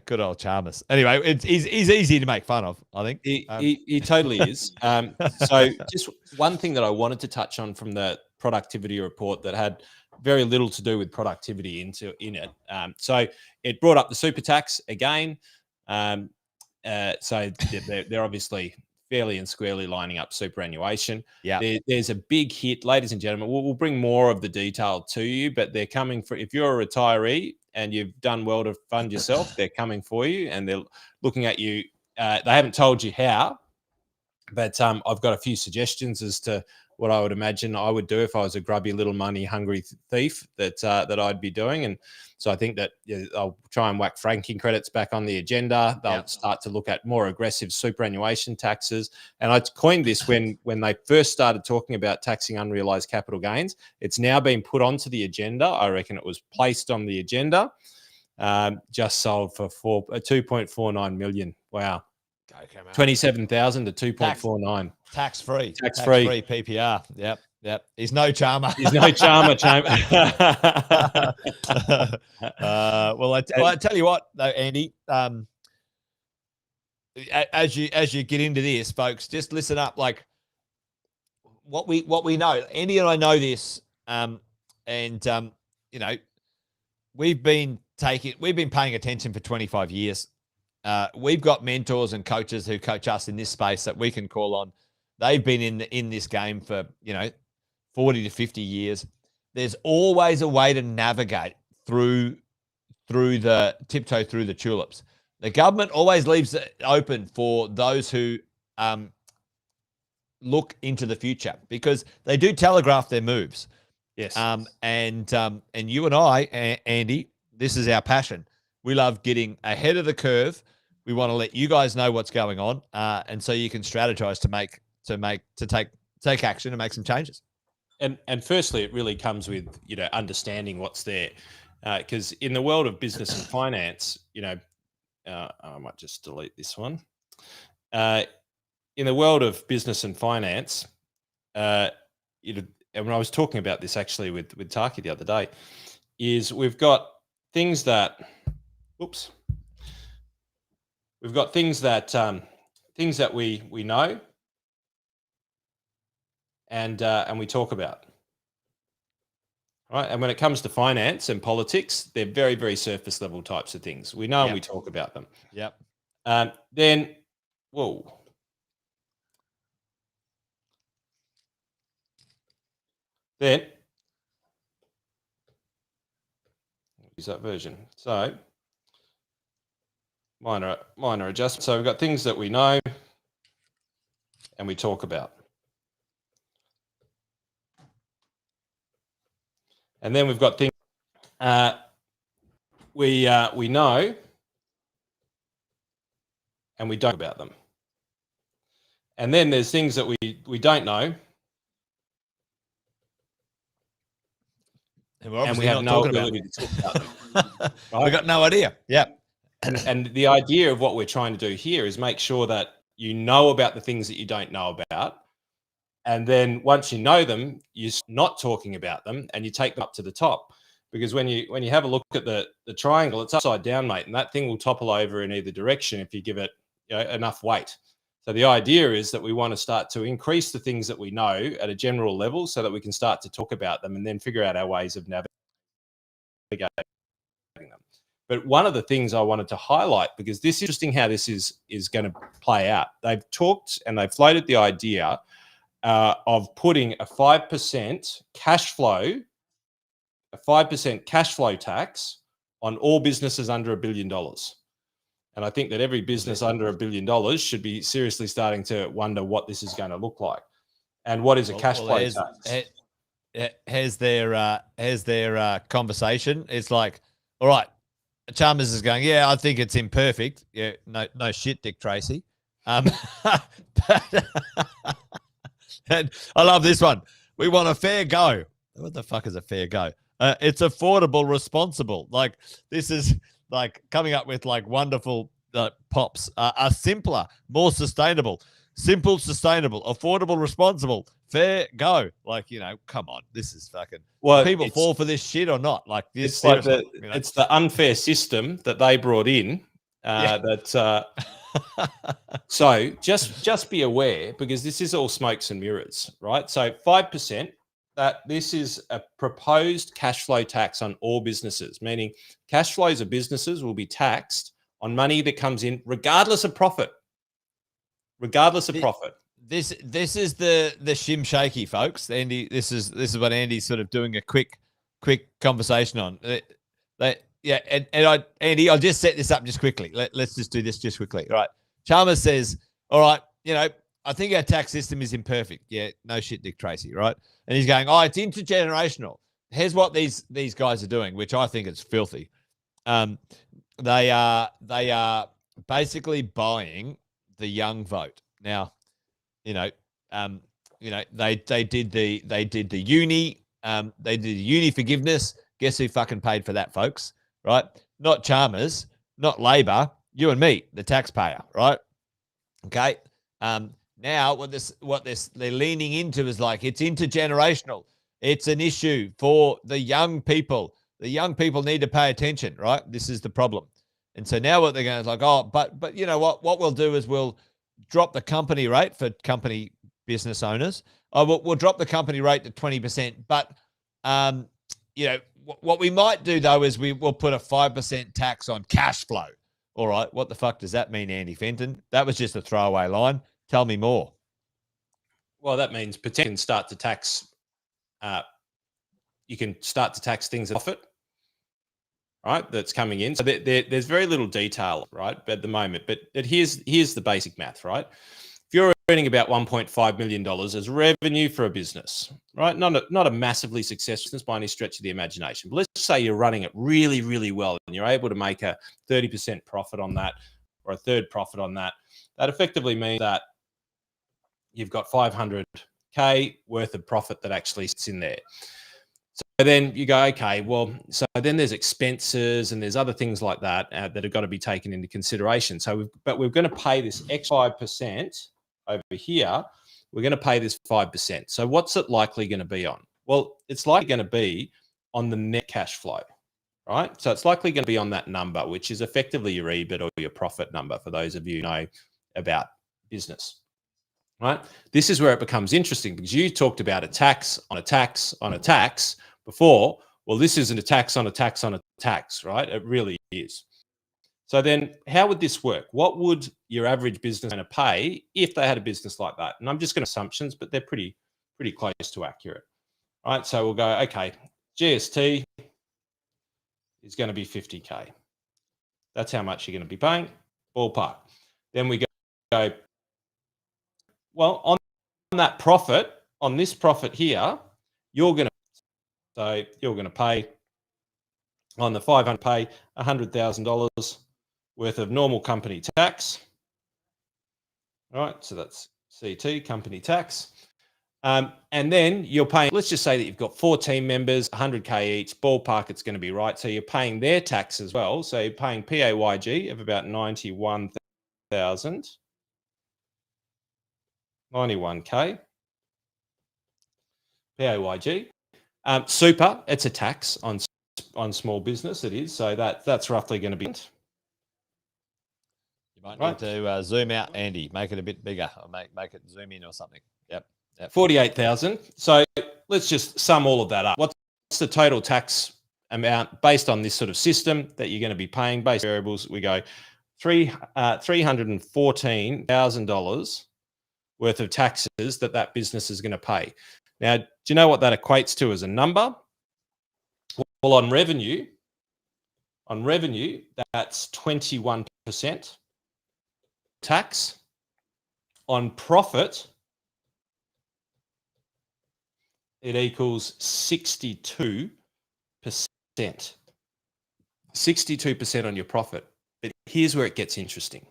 good old Chalmers? Anyway, he's easy to make fun of, I think. He totally is. So just one thing that I wanted to touch on from the productivity report that had very little to do with productivity in it. So it brought up the super tax again. So they're obviously fairly and squarely lining up superannuation. Yeah, there's a big hit, ladies and gentlemen. We'll bring more of the detail to you, but they're coming for, if you're a retiree and you've done well to fund yourself, they're coming for you and they're looking at you. They haven't told you how, but I've got a few suggestions as to what I would imagine I would do if I was a grubby little money hungry thief that I'd be doing. And so I think that I'll try and whack franking credits back on the agenda. They'll start to look at more aggressive superannuation taxes. And I coined this when they first started talking about taxing unrealized capital gains. It's now been put onto the agenda. I reckon it was placed on the agenda, just sold for 2.49 million. Wow. 27,000 to 2.49. Tax free PPR. Yep. He's no charmer. Well, I tell you what, though, Andy. As you get into this, folks, just listen up. Like what we know, Andy and I know this, we've been paying attention for 25 years. We've got mentors and coaches who coach us in this space that we can call on. They've been in this game for 40 to 50 years. There's always a way to navigate through the tiptoe through the tulips. The government always leaves it open for those who look into the future, because they do telegraph their moves. Yes. And you and I, Andy, this is our passion. We love getting ahead of the curve. We want to let you guys know what's going on, and so you can strategize to take action and make some changes. And firstly, it really comes with understanding what's there, because in the world of business and finance, I might just delete this one. In the world of business and finance, and when I was talking about this actually with Taki the other day, is we've got things that. We've got things that we know and we talk about, right? And when it comes to finance and politics, they're very, very surface level types of things. We know and we talk about them. Yep. Then use that version. So. Minor adjustment. So we've got things that we know and we talk about. And then we've got things we know and we don't about them. And then there's things that we don't know and we have no ability to talk about them. Right? We got no idea. Yeah. And the idea of what we're trying to do here is make sure that you know about the things that you don't know about. And then once you know them, you're not talking about them and you take them up to the top. because when you have a look at the triangle, it's upside down, mate, and that thing will topple over in either direction if you give it enough weight. So the idea is that we want to start to increase the things that we know at a general level so that we can start to talk about them and then figure out our ways of navigating them. But one of the things I wanted to highlight, because this is interesting how this is going to play out. They've talked and they've floated the idea of putting a 5% cash flow tax on all businesses under $1 billion. And I think that every business under $1 billion should be seriously starting to wonder what this is going to look like. And what is a cash flow tax? Here's their conversation. It's like, all right, Chalmers is going, yeah, I think it's imperfect. Yeah, no shit, Dick Tracy. And I love this one. We want a fair go. What the fuck is a fair go? It's affordable, responsible. Like, this is like coming up with like wonderful pops. Are simpler, more sustainable. Simple, sustainable, affordable, responsible, fair go. Like, come on. This is fucking. Well, people fall for this shit or not? Like this. It's like it's the unfair system that they brought in. So just be aware, because this is all smokes and mirrors, right? So 5%. That this is a proposed cash flow tax on all businesses, meaning cash flows of businesses will be taxed on money that comes in regardless of profit. Regardless of profit. This is the shim shaky, folks. Andy, this is what Andy's sort of doing a quick conversation on. Andy, I'll just set this up just quickly. Let's just do this just quickly. All right. Chalmers says, all right, I think our tax system is imperfect. Yeah, no shit, Dick Tracy, right? And he's going, it's intergenerational. Here's what these guys are doing, which I think is filthy. They are basically buying the young vote. Now, they did the uni forgiveness. Guess who fucking paid for that, folks? Right? Not Chalmers, not Labor, you and me, the taxpayer, right? Okay. Now what they're leaning into is like, it's intergenerational. It's an issue for the young people. The young people need to pay attention, right? This is the problem. And so now what they're going is like, but you know what we'll do is we'll drop the company rate for company business owners. We'll drop the company rate to 20%. But what we might do though is we'll put a 5% tax on cash flow. All right, what the fuck does that mean, Andy Fenton? That was just a throwaway line. Tell me more. Well, that means potentially you can start to tax. You can start to tax things at profit, right? That's coming in. So there's very little detail, right, at the moment. But here's the basic math, right? If you're earning about $1.5 million as revenue for a business, right? Not a massively successful business by any stretch of the imagination. But let's say you're running it really, really well and you're able to make a 30% profit on that, or a third profit on that. That effectively means that you've got $500K worth of profit that actually sits in there. So then you go, okay, well, so then there's expenses and there's other things like that that have got to be taken into consideration. So we're going to pay this extra 5% over here. We're going to pay this 5%. So what's it likely going to be on? Well, it's likely going to be on the net cash flow, right? So it's likely going to be on that number, which is effectively your EBIT or your profit number for those of you who know about business, right? This is where it becomes interesting, because you talked about a tax on a tax on a tax before. Well, this isn't a tax on a tax on a tax, right? It really is. So then how would this work? What would your average business owner pay if they had a business like that? And I'm just going to assumptions, but they're pretty close to accurate, right? So we'll go, okay, GST is going to be 50K. That's how much you're going to be paying, ballpark. Then we go, well, on that profit, on this profit here, you're going to pay on the 500, pay $100,000 worth of normal company tax. All right, so that's CT, company tax. And then you're paying, let's just say that you've got 4 team members, 100K each, ballpark, it's going to be right. So you're paying their tax as well. So you're paying PAYG of about 91,000. 91K. PAYG. Super, it's a tax on on small business. It is. So that's roughly going to be. You might need to zoom out, Andy. Make it a bit bigger, or make it zoom in or something. Yep. 48,000. So let's just sum all of that up. What's the total tax amount based on this sort of system that you're going to be paying based on variables? We go $314,000 worth of taxes that business is going to pay. Now, do you know what that equates to as a number? Well, on revenue, that's 21% tax. On profit, it equals 62%. 62% on your profit. But here's where it gets interesting.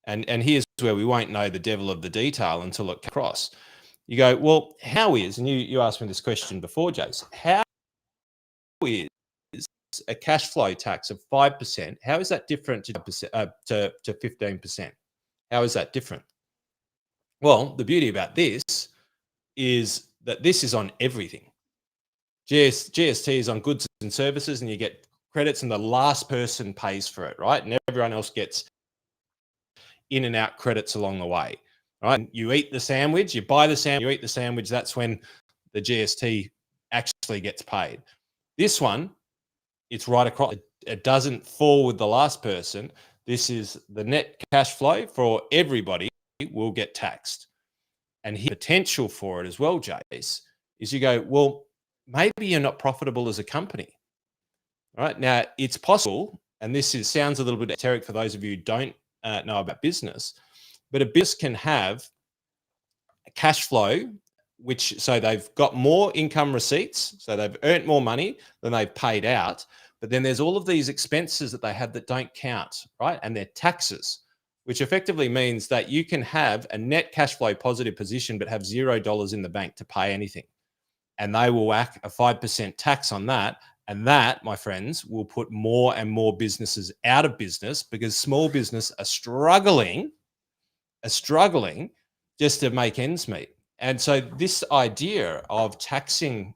And here's where we won't know the devil of the detail until it comes across. You go, well, how is, and you asked me this question before, Jace, how is a cash flow tax of 5%, how is that different to 15%? How is that different? Well, the beauty about this is that this is on everything. GST is on goods and services, and you get credits, and the last person pays for it, right? And everyone else gets in and out credits along the way, right? And you eat the sandwich, you buy the sandwich, you eat the sandwich, that's when the GST actually gets paid. This one, it's right across. It doesn't fall with the last person. This is the net cash flow for everybody will get taxed. And the potential for it as well, Jace, is you go, well, maybe you're not profitable as a company. All right. Now, it's possible, and this sounds a little bit esoteric for those of you who don't know about business, but a business can have a cash flow, so they've got more income receipts, so they've earned more money than they've paid out, but then there's all of these expenses that they have that don't count, right? And they're taxes, which effectively means that you can have a net cash flow positive position, but have $0 in the bank to pay anything. And they will whack a 5% tax on that. And that, my friends, will put more and more businesses out of business because small business are struggling just to make ends meet. And so this idea of taxing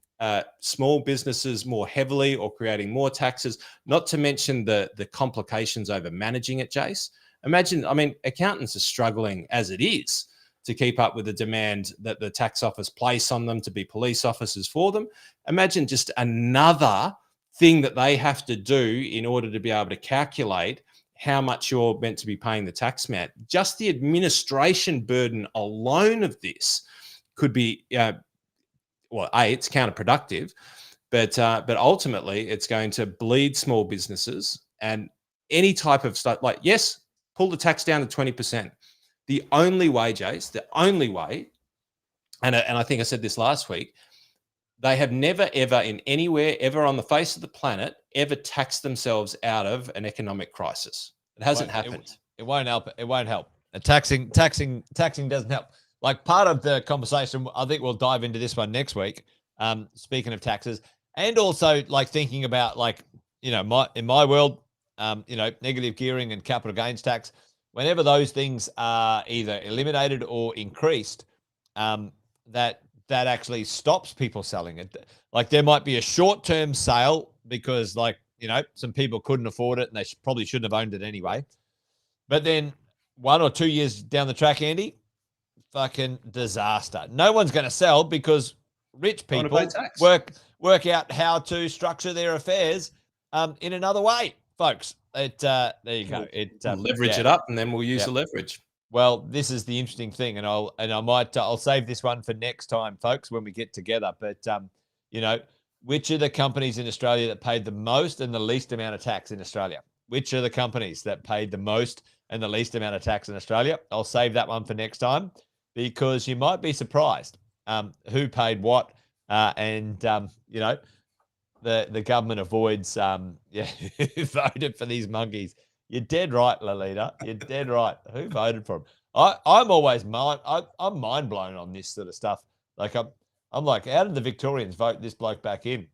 small businesses more heavily or creating more taxes, not to mention the complications over managing it, Jace. Imagine, accountants are struggling as it is to keep up with the demand that the tax office place on them to be police officers for them. Imagine just another thing that they have to do in order to be able to calculate how much you're meant to be paying the tax man. Just the administration burden alone of this could be, it's counterproductive, but ultimately it's going to bleed small businesses and any type of stuff. Like, yes, pull the tax down to 20%. The only way, Jace, and I think I said this last week, they have never, ever in anywhere, ever on the face of the planet, ever taxed themselves out of an economic crisis. It hasn't happened. It won't help. It won't help. Taxing doesn't help. Like, part of the conversation, I think we'll dive into this one next week. Speaking of taxes, and also like thinking about, like, in my world, negative gearing and capital gains tax. Whenever those things are either eliminated or increased, that actually stops people selling it. Like, there might be a short-term sale because, like, some people couldn't afford it and they probably shouldn't have owned it anyway. But then 1 or 2 years down the track, Andy, fucking disaster. No one's going to sell because rich people work out how to structure their affairs in another way, folks. There you go. Leverage it up, and then we'll use the leverage. Well, this is the interesting thing, and I'll save this one for next time, folks, when we get together. But which are the companies in Australia that paid the most and the least amount of tax in Australia? Which are the companies that paid the most and the least amount of tax in Australia? I'll save that one for next time because you might be surprised who paid what, and the government avoids who voted for these monkeys. You're dead right, Lolita. You're dead right. Who voted for him? I'm always I'm mind blown on this sort of stuff. Like, I'm like, how did the Victorians vote this bloke back in?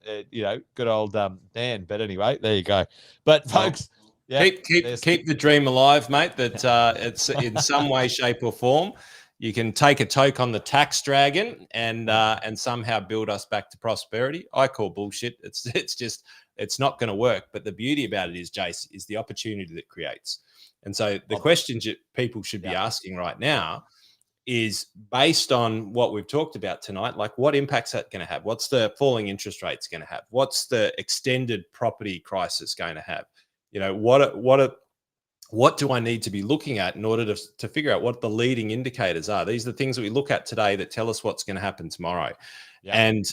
Good old Dan. But anyway, there you go. But folks, keep the dream alive, mate. That it's in some way, shape, or form you can take a toke on the tax dragon and somehow build us back to prosperity. I call bullshit. It's it's not going to work. But the beauty about it is, Jace, is the opportunity that creates. And so the questions that people should be asking right now is based on what we've talked about tonight, like what impact's that going to have? What's the falling interest rates going to have? What's the extended property crisis going to have? What do I need to be looking at in order to figure out what the leading indicators are? These are the things that we look at today that tell us what's going to happen tomorrow. And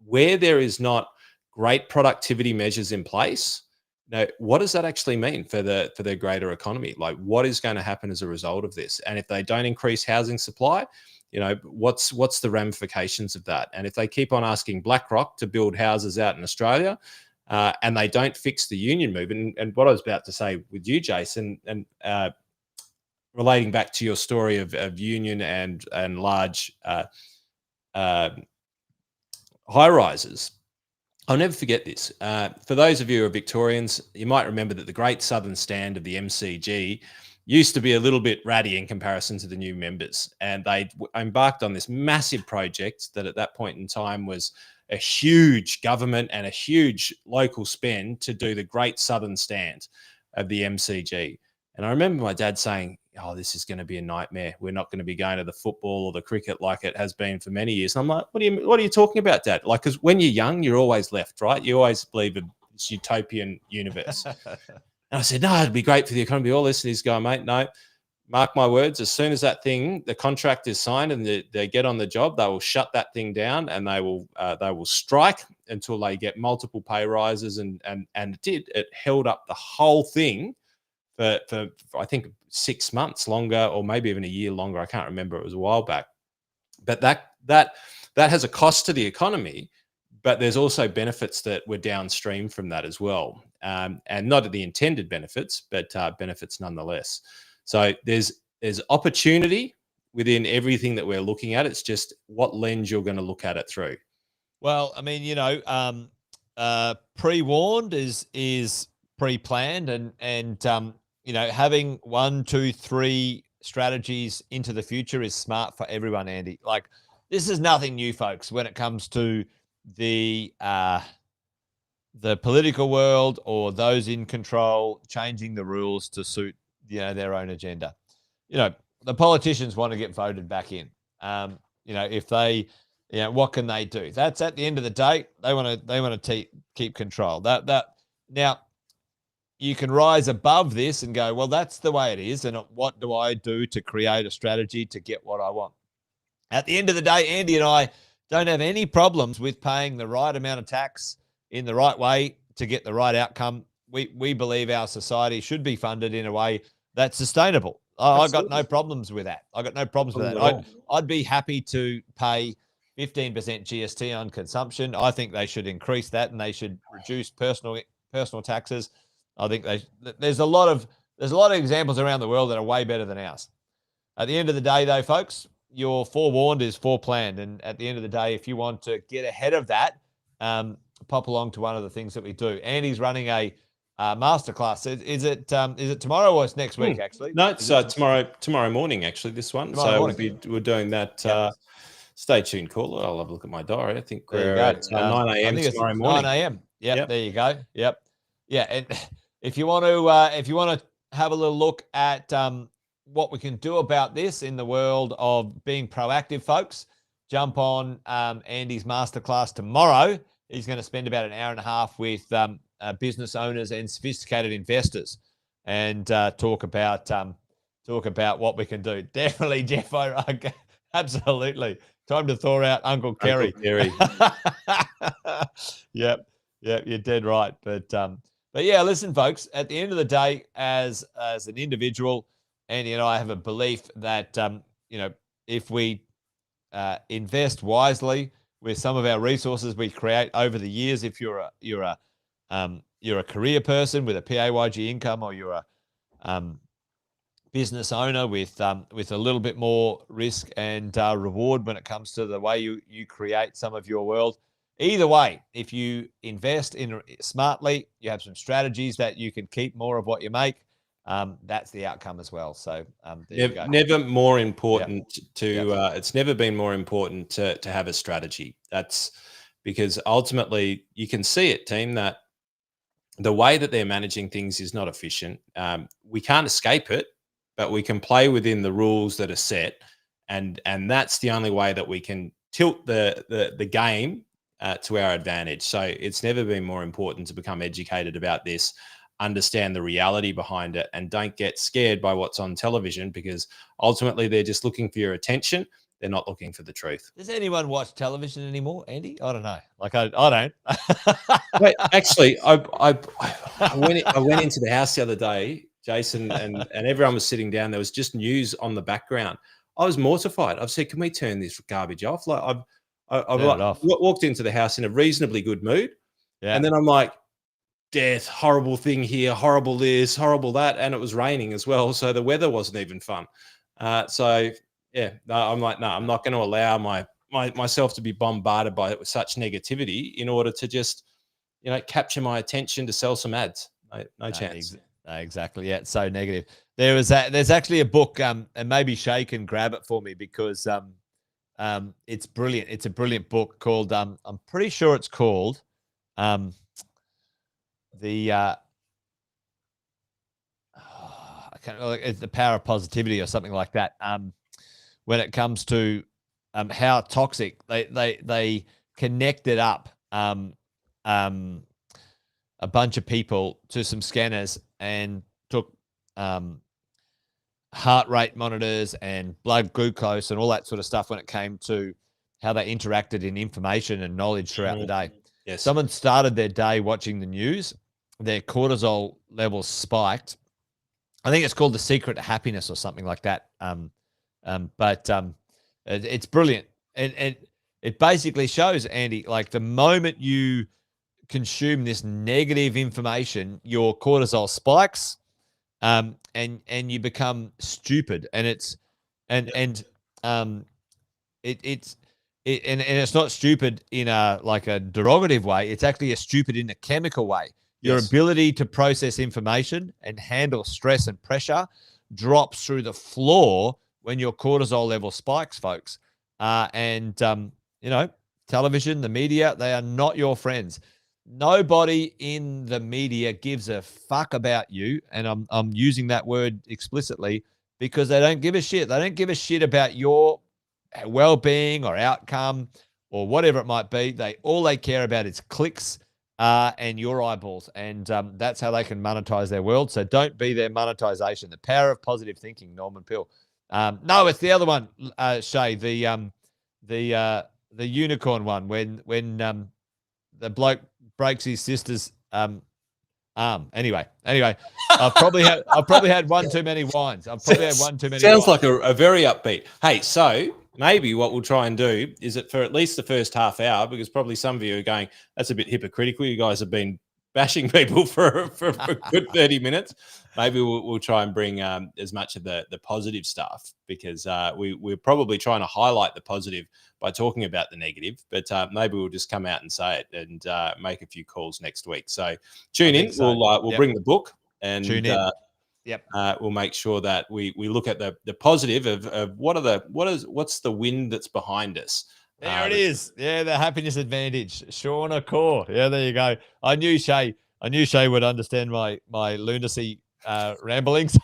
where there is not great productivity measures in place, now, what does that actually mean for the greater economy? Like, what is going to happen as a result of this? And if they don't increase housing supply, what's the ramifications of that? And if they keep on asking BlackRock to build houses out in Australia, and they don't fix the union movement, and what I was about to say with you, Jason, and relating back to your story of union and large high rises. I'll never forget this. For those of you who are Victorians, you might remember that the Great Southern Stand of the MCG used to be a little bit ratty in comparison to the new members. And they embarked on this massive project that at that point in time was a huge government and a huge local spend to do the Great Southern Stand of the MCG. And I remember my dad saying, oh, this is going to be a nightmare. We're not going to be going to the football or the cricket like it has been for many years. And I'm like, what are you talking about, Dad? Like, because when you're young, you're always left, right? You always believe in this utopian universe. And I said, no, it'd be great for the economy. All this, and he's going, mate, no, mark my words. As soon as the contract is signed and they get on the job, they will shut that thing down and they will strike until they get multiple pay rises. And it held up the whole thing for I think 6 months longer, or maybe even a year longer. I can't remember. It was a while back. But that has a cost to the economy, but there's also benefits that were downstream from that as well. And not at the intended benefits, but benefits nonetheless. So there's opportunity within everything that we're looking at. It's just what lens you're going to look at it through. Well, I mean, pre-warned is pre-planned, and having 1, 2, 3 strategies into the future is smart for everyone, Andy. Like, this is nothing new, folks, when it comes to the political world or those in control changing the rules to suit their own agenda. The politicians want to get voted back in. If they, what can they do? That's at the end of the day, they want to keep control. That now. You can rise above this and go, well, that's the way it is. And what do I do to create a strategy to get what I want? At the end of the day, Andy and I don't have any problems with paying the right amount of tax in the right way to get the right outcome. We believe our society should be funded in a way that's sustainable. I've got no problems with that. I'd be happy to pay 15% GST on consumption. I think they should increase that, and they should reduce personal taxes. I think there's a lot of examples around the world that are way better than ours. At the end of the day, though, folks, your forewarned is foreplanned. And at the end of the day, if you want to get ahead of that, pop along to one of the things that we do. Andy's running a masterclass. Is it tomorrow or it's next week? Actually, no, it's tomorrow morning. Actually, this one. We're doing that. Stay tuned, caller. I'll have a look at my diary. I think we're at 9 a.m. tomorrow morning. 9 a.m. Yep, there you go. Yep. Yeah, and if you want to have a little look at what we can do about this in the world of being proactive, folks, jump on Andy's masterclass tomorrow. He's going to spend about an hour and a half with business owners and sophisticated investors, and talk about what we can do. Definitely, Jeff. Absolutely. Time to thaw out Uncle Kerry. Yep, you're dead right. But yeah, listen, folks, at the end of the day, as an individual, Andy and I have a belief that, if we invest wisely with some of our resources we create over the years, if you're a career person with a PAYG income, or you're a business owner with a little bit more risk and reward when it comes to the way you create some of your world. Either way, if you invest in smartly, you have some strategies that you can keep more of what you make. That's the outcome as well. So there you go. Never more important it's never been more important to have a strategy. That's because ultimately you can see it, team, that the way that they're managing things is not efficient. We can't escape it, but we can play within the rules that are set, and that's the only way that we can tilt the game to our advantage. So it's never been more important to become educated about this, understand the reality behind it, and don't get scared by what's on television, because ultimately they're just looking for your attention. They're not looking for the truth. Does anyone watch television anymore, Andy? I don't know. Like I don't. Wait, actually, I went into the house the other day, Jason, and everyone was sitting down. There was just news on the background. I was mortified. I've said, "Can we turn this garbage off?" Like I've walked into the house in a reasonably good mood, and then I'm like, "Death, horrible thing here, horrible this, horrible that," and it was raining as well, so the weather wasn't even fun. So yeah, no, I'm like, no, I'm not going to allow myself to be bombarded by such negativity in order to just, capture my attention to sell some ads. No chance. Exactly. Yeah, it's so negative. There's actually a book, and maybe Shay can grab it for me, because it's brilliant. It's a brilliant book called I'm pretty sure it's called it's The Power of Positivity or something like that. When it comes to how toxic they connected up a bunch of people to some scanners and took heart rate monitors and blood glucose and all that sort of stuff when it came to how they interacted in information and knowledge throughout the day. Yes. Someone started their day watching the news, their cortisol levels spiked. I think it's called The Secret to Happiness or something like that. But it's brilliant. And it basically shows, Andy, like the moment you consume this negative information, your cortisol spikes, and you become stupid. And it's it's not stupid in a derogative way. It's actually a stupid in a chemical way. Your ability to process information and handle stress and pressure drops through the floor when your cortisol level spikes, folks. Television, the media, they are not your friends. Nobody in the media gives a fuck about you, and I'm using that word explicitly because they don't give a shit. They don't give a shit about your well-being or outcome or whatever it might be. All they care about is clicks and your eyeballs, and that's how they can monetize their world. So don't be their monetization. The power of positive thinking, Norman Peale. No, it's the other one, Shay. The unicorn one when the bloke breaks his sister's arm. Anyway, I've probably had one too many wines. Sounds like a very upbeat. Hey, so maybe what we'll try and do is that for at least the first half hour, because probably some of you are going, that's a bit hypocritical. You guys have been bashing people for a good 30 minutes. Maybe we'll try and bring as much of the positive stuff, because we're probably trying to highlight the positive by talking about the negative, but maybe we'll just come out and say it and make a few calls next week. So tune in. So. We'll bring the book and tune in. We'll make sure that we look at the positive of what's the wind that's behind us. There it is. Yeah, the happiness advantage. Sean Core. Yeah, there you go. I knew Shay would understand my lunacy ramblings.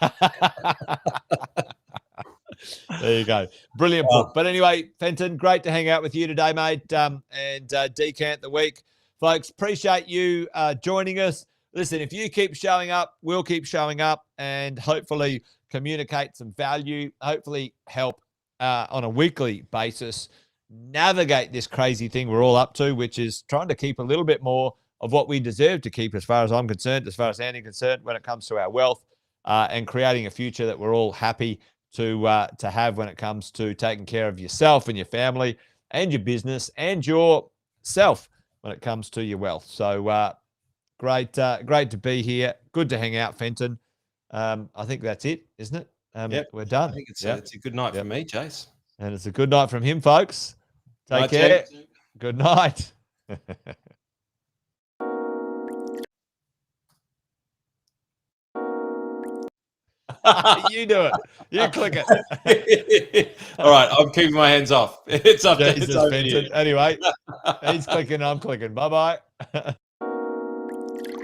There you go. Brilliant book. But anyway, Fenton, great to hang out with you today, mate. And decant the week. Folks, appreciate you joining us. Listen, if you keep showing up, we'll keep showing up and hopefully communicate some value, hopefully help on a weekly basis navigate this crazy thing we're all up to, which is trying to keep a little bit more of what we deserve to keep, as far as I'm concerned, as far as Andy's concerned, when it comes to our wealth and creating a future that we're all happy to have when it comes to taking care of yourself and your family and your business and yourself when it comes to your wealth. So great to be here. Good to hang out, Fenton. I think that's it, isn't it? We're done. I think it's a good night from me, Chase. And it's a good night from him, folks. Take care. Team. Good night. You do it. You click it. All right, I'm keeping my hands off. It's up to you. Anyway, he's clicking, I'm clicking. Bye-bye.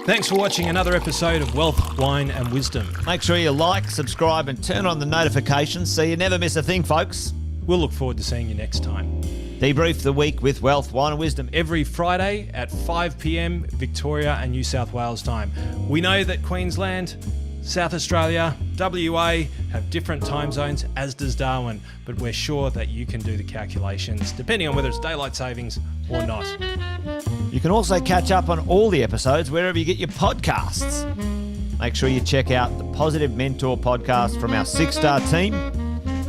Thanks for watching another episode of Wealth, Wine and Wisdom. Make sure you like, subscribe, and turn on the notifications so you never miss a thing, folks. We'll look forward to seeing you next time. Debrief the week with Wealth, Wine and Wisdom. Every Friday at 5 p.m. Victoria and New South Wales time. We know that Queensland, South Australia, WA have different time zones, as does Darwin, but we're sure that you can do the calculations depending on whether it's daylight savings or not. You can also catch up on all the episodes wherever you get your podcasts. Make sure you check out the Positive Mentor podcast from our 6-star team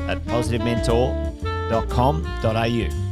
at positivementor.com.au.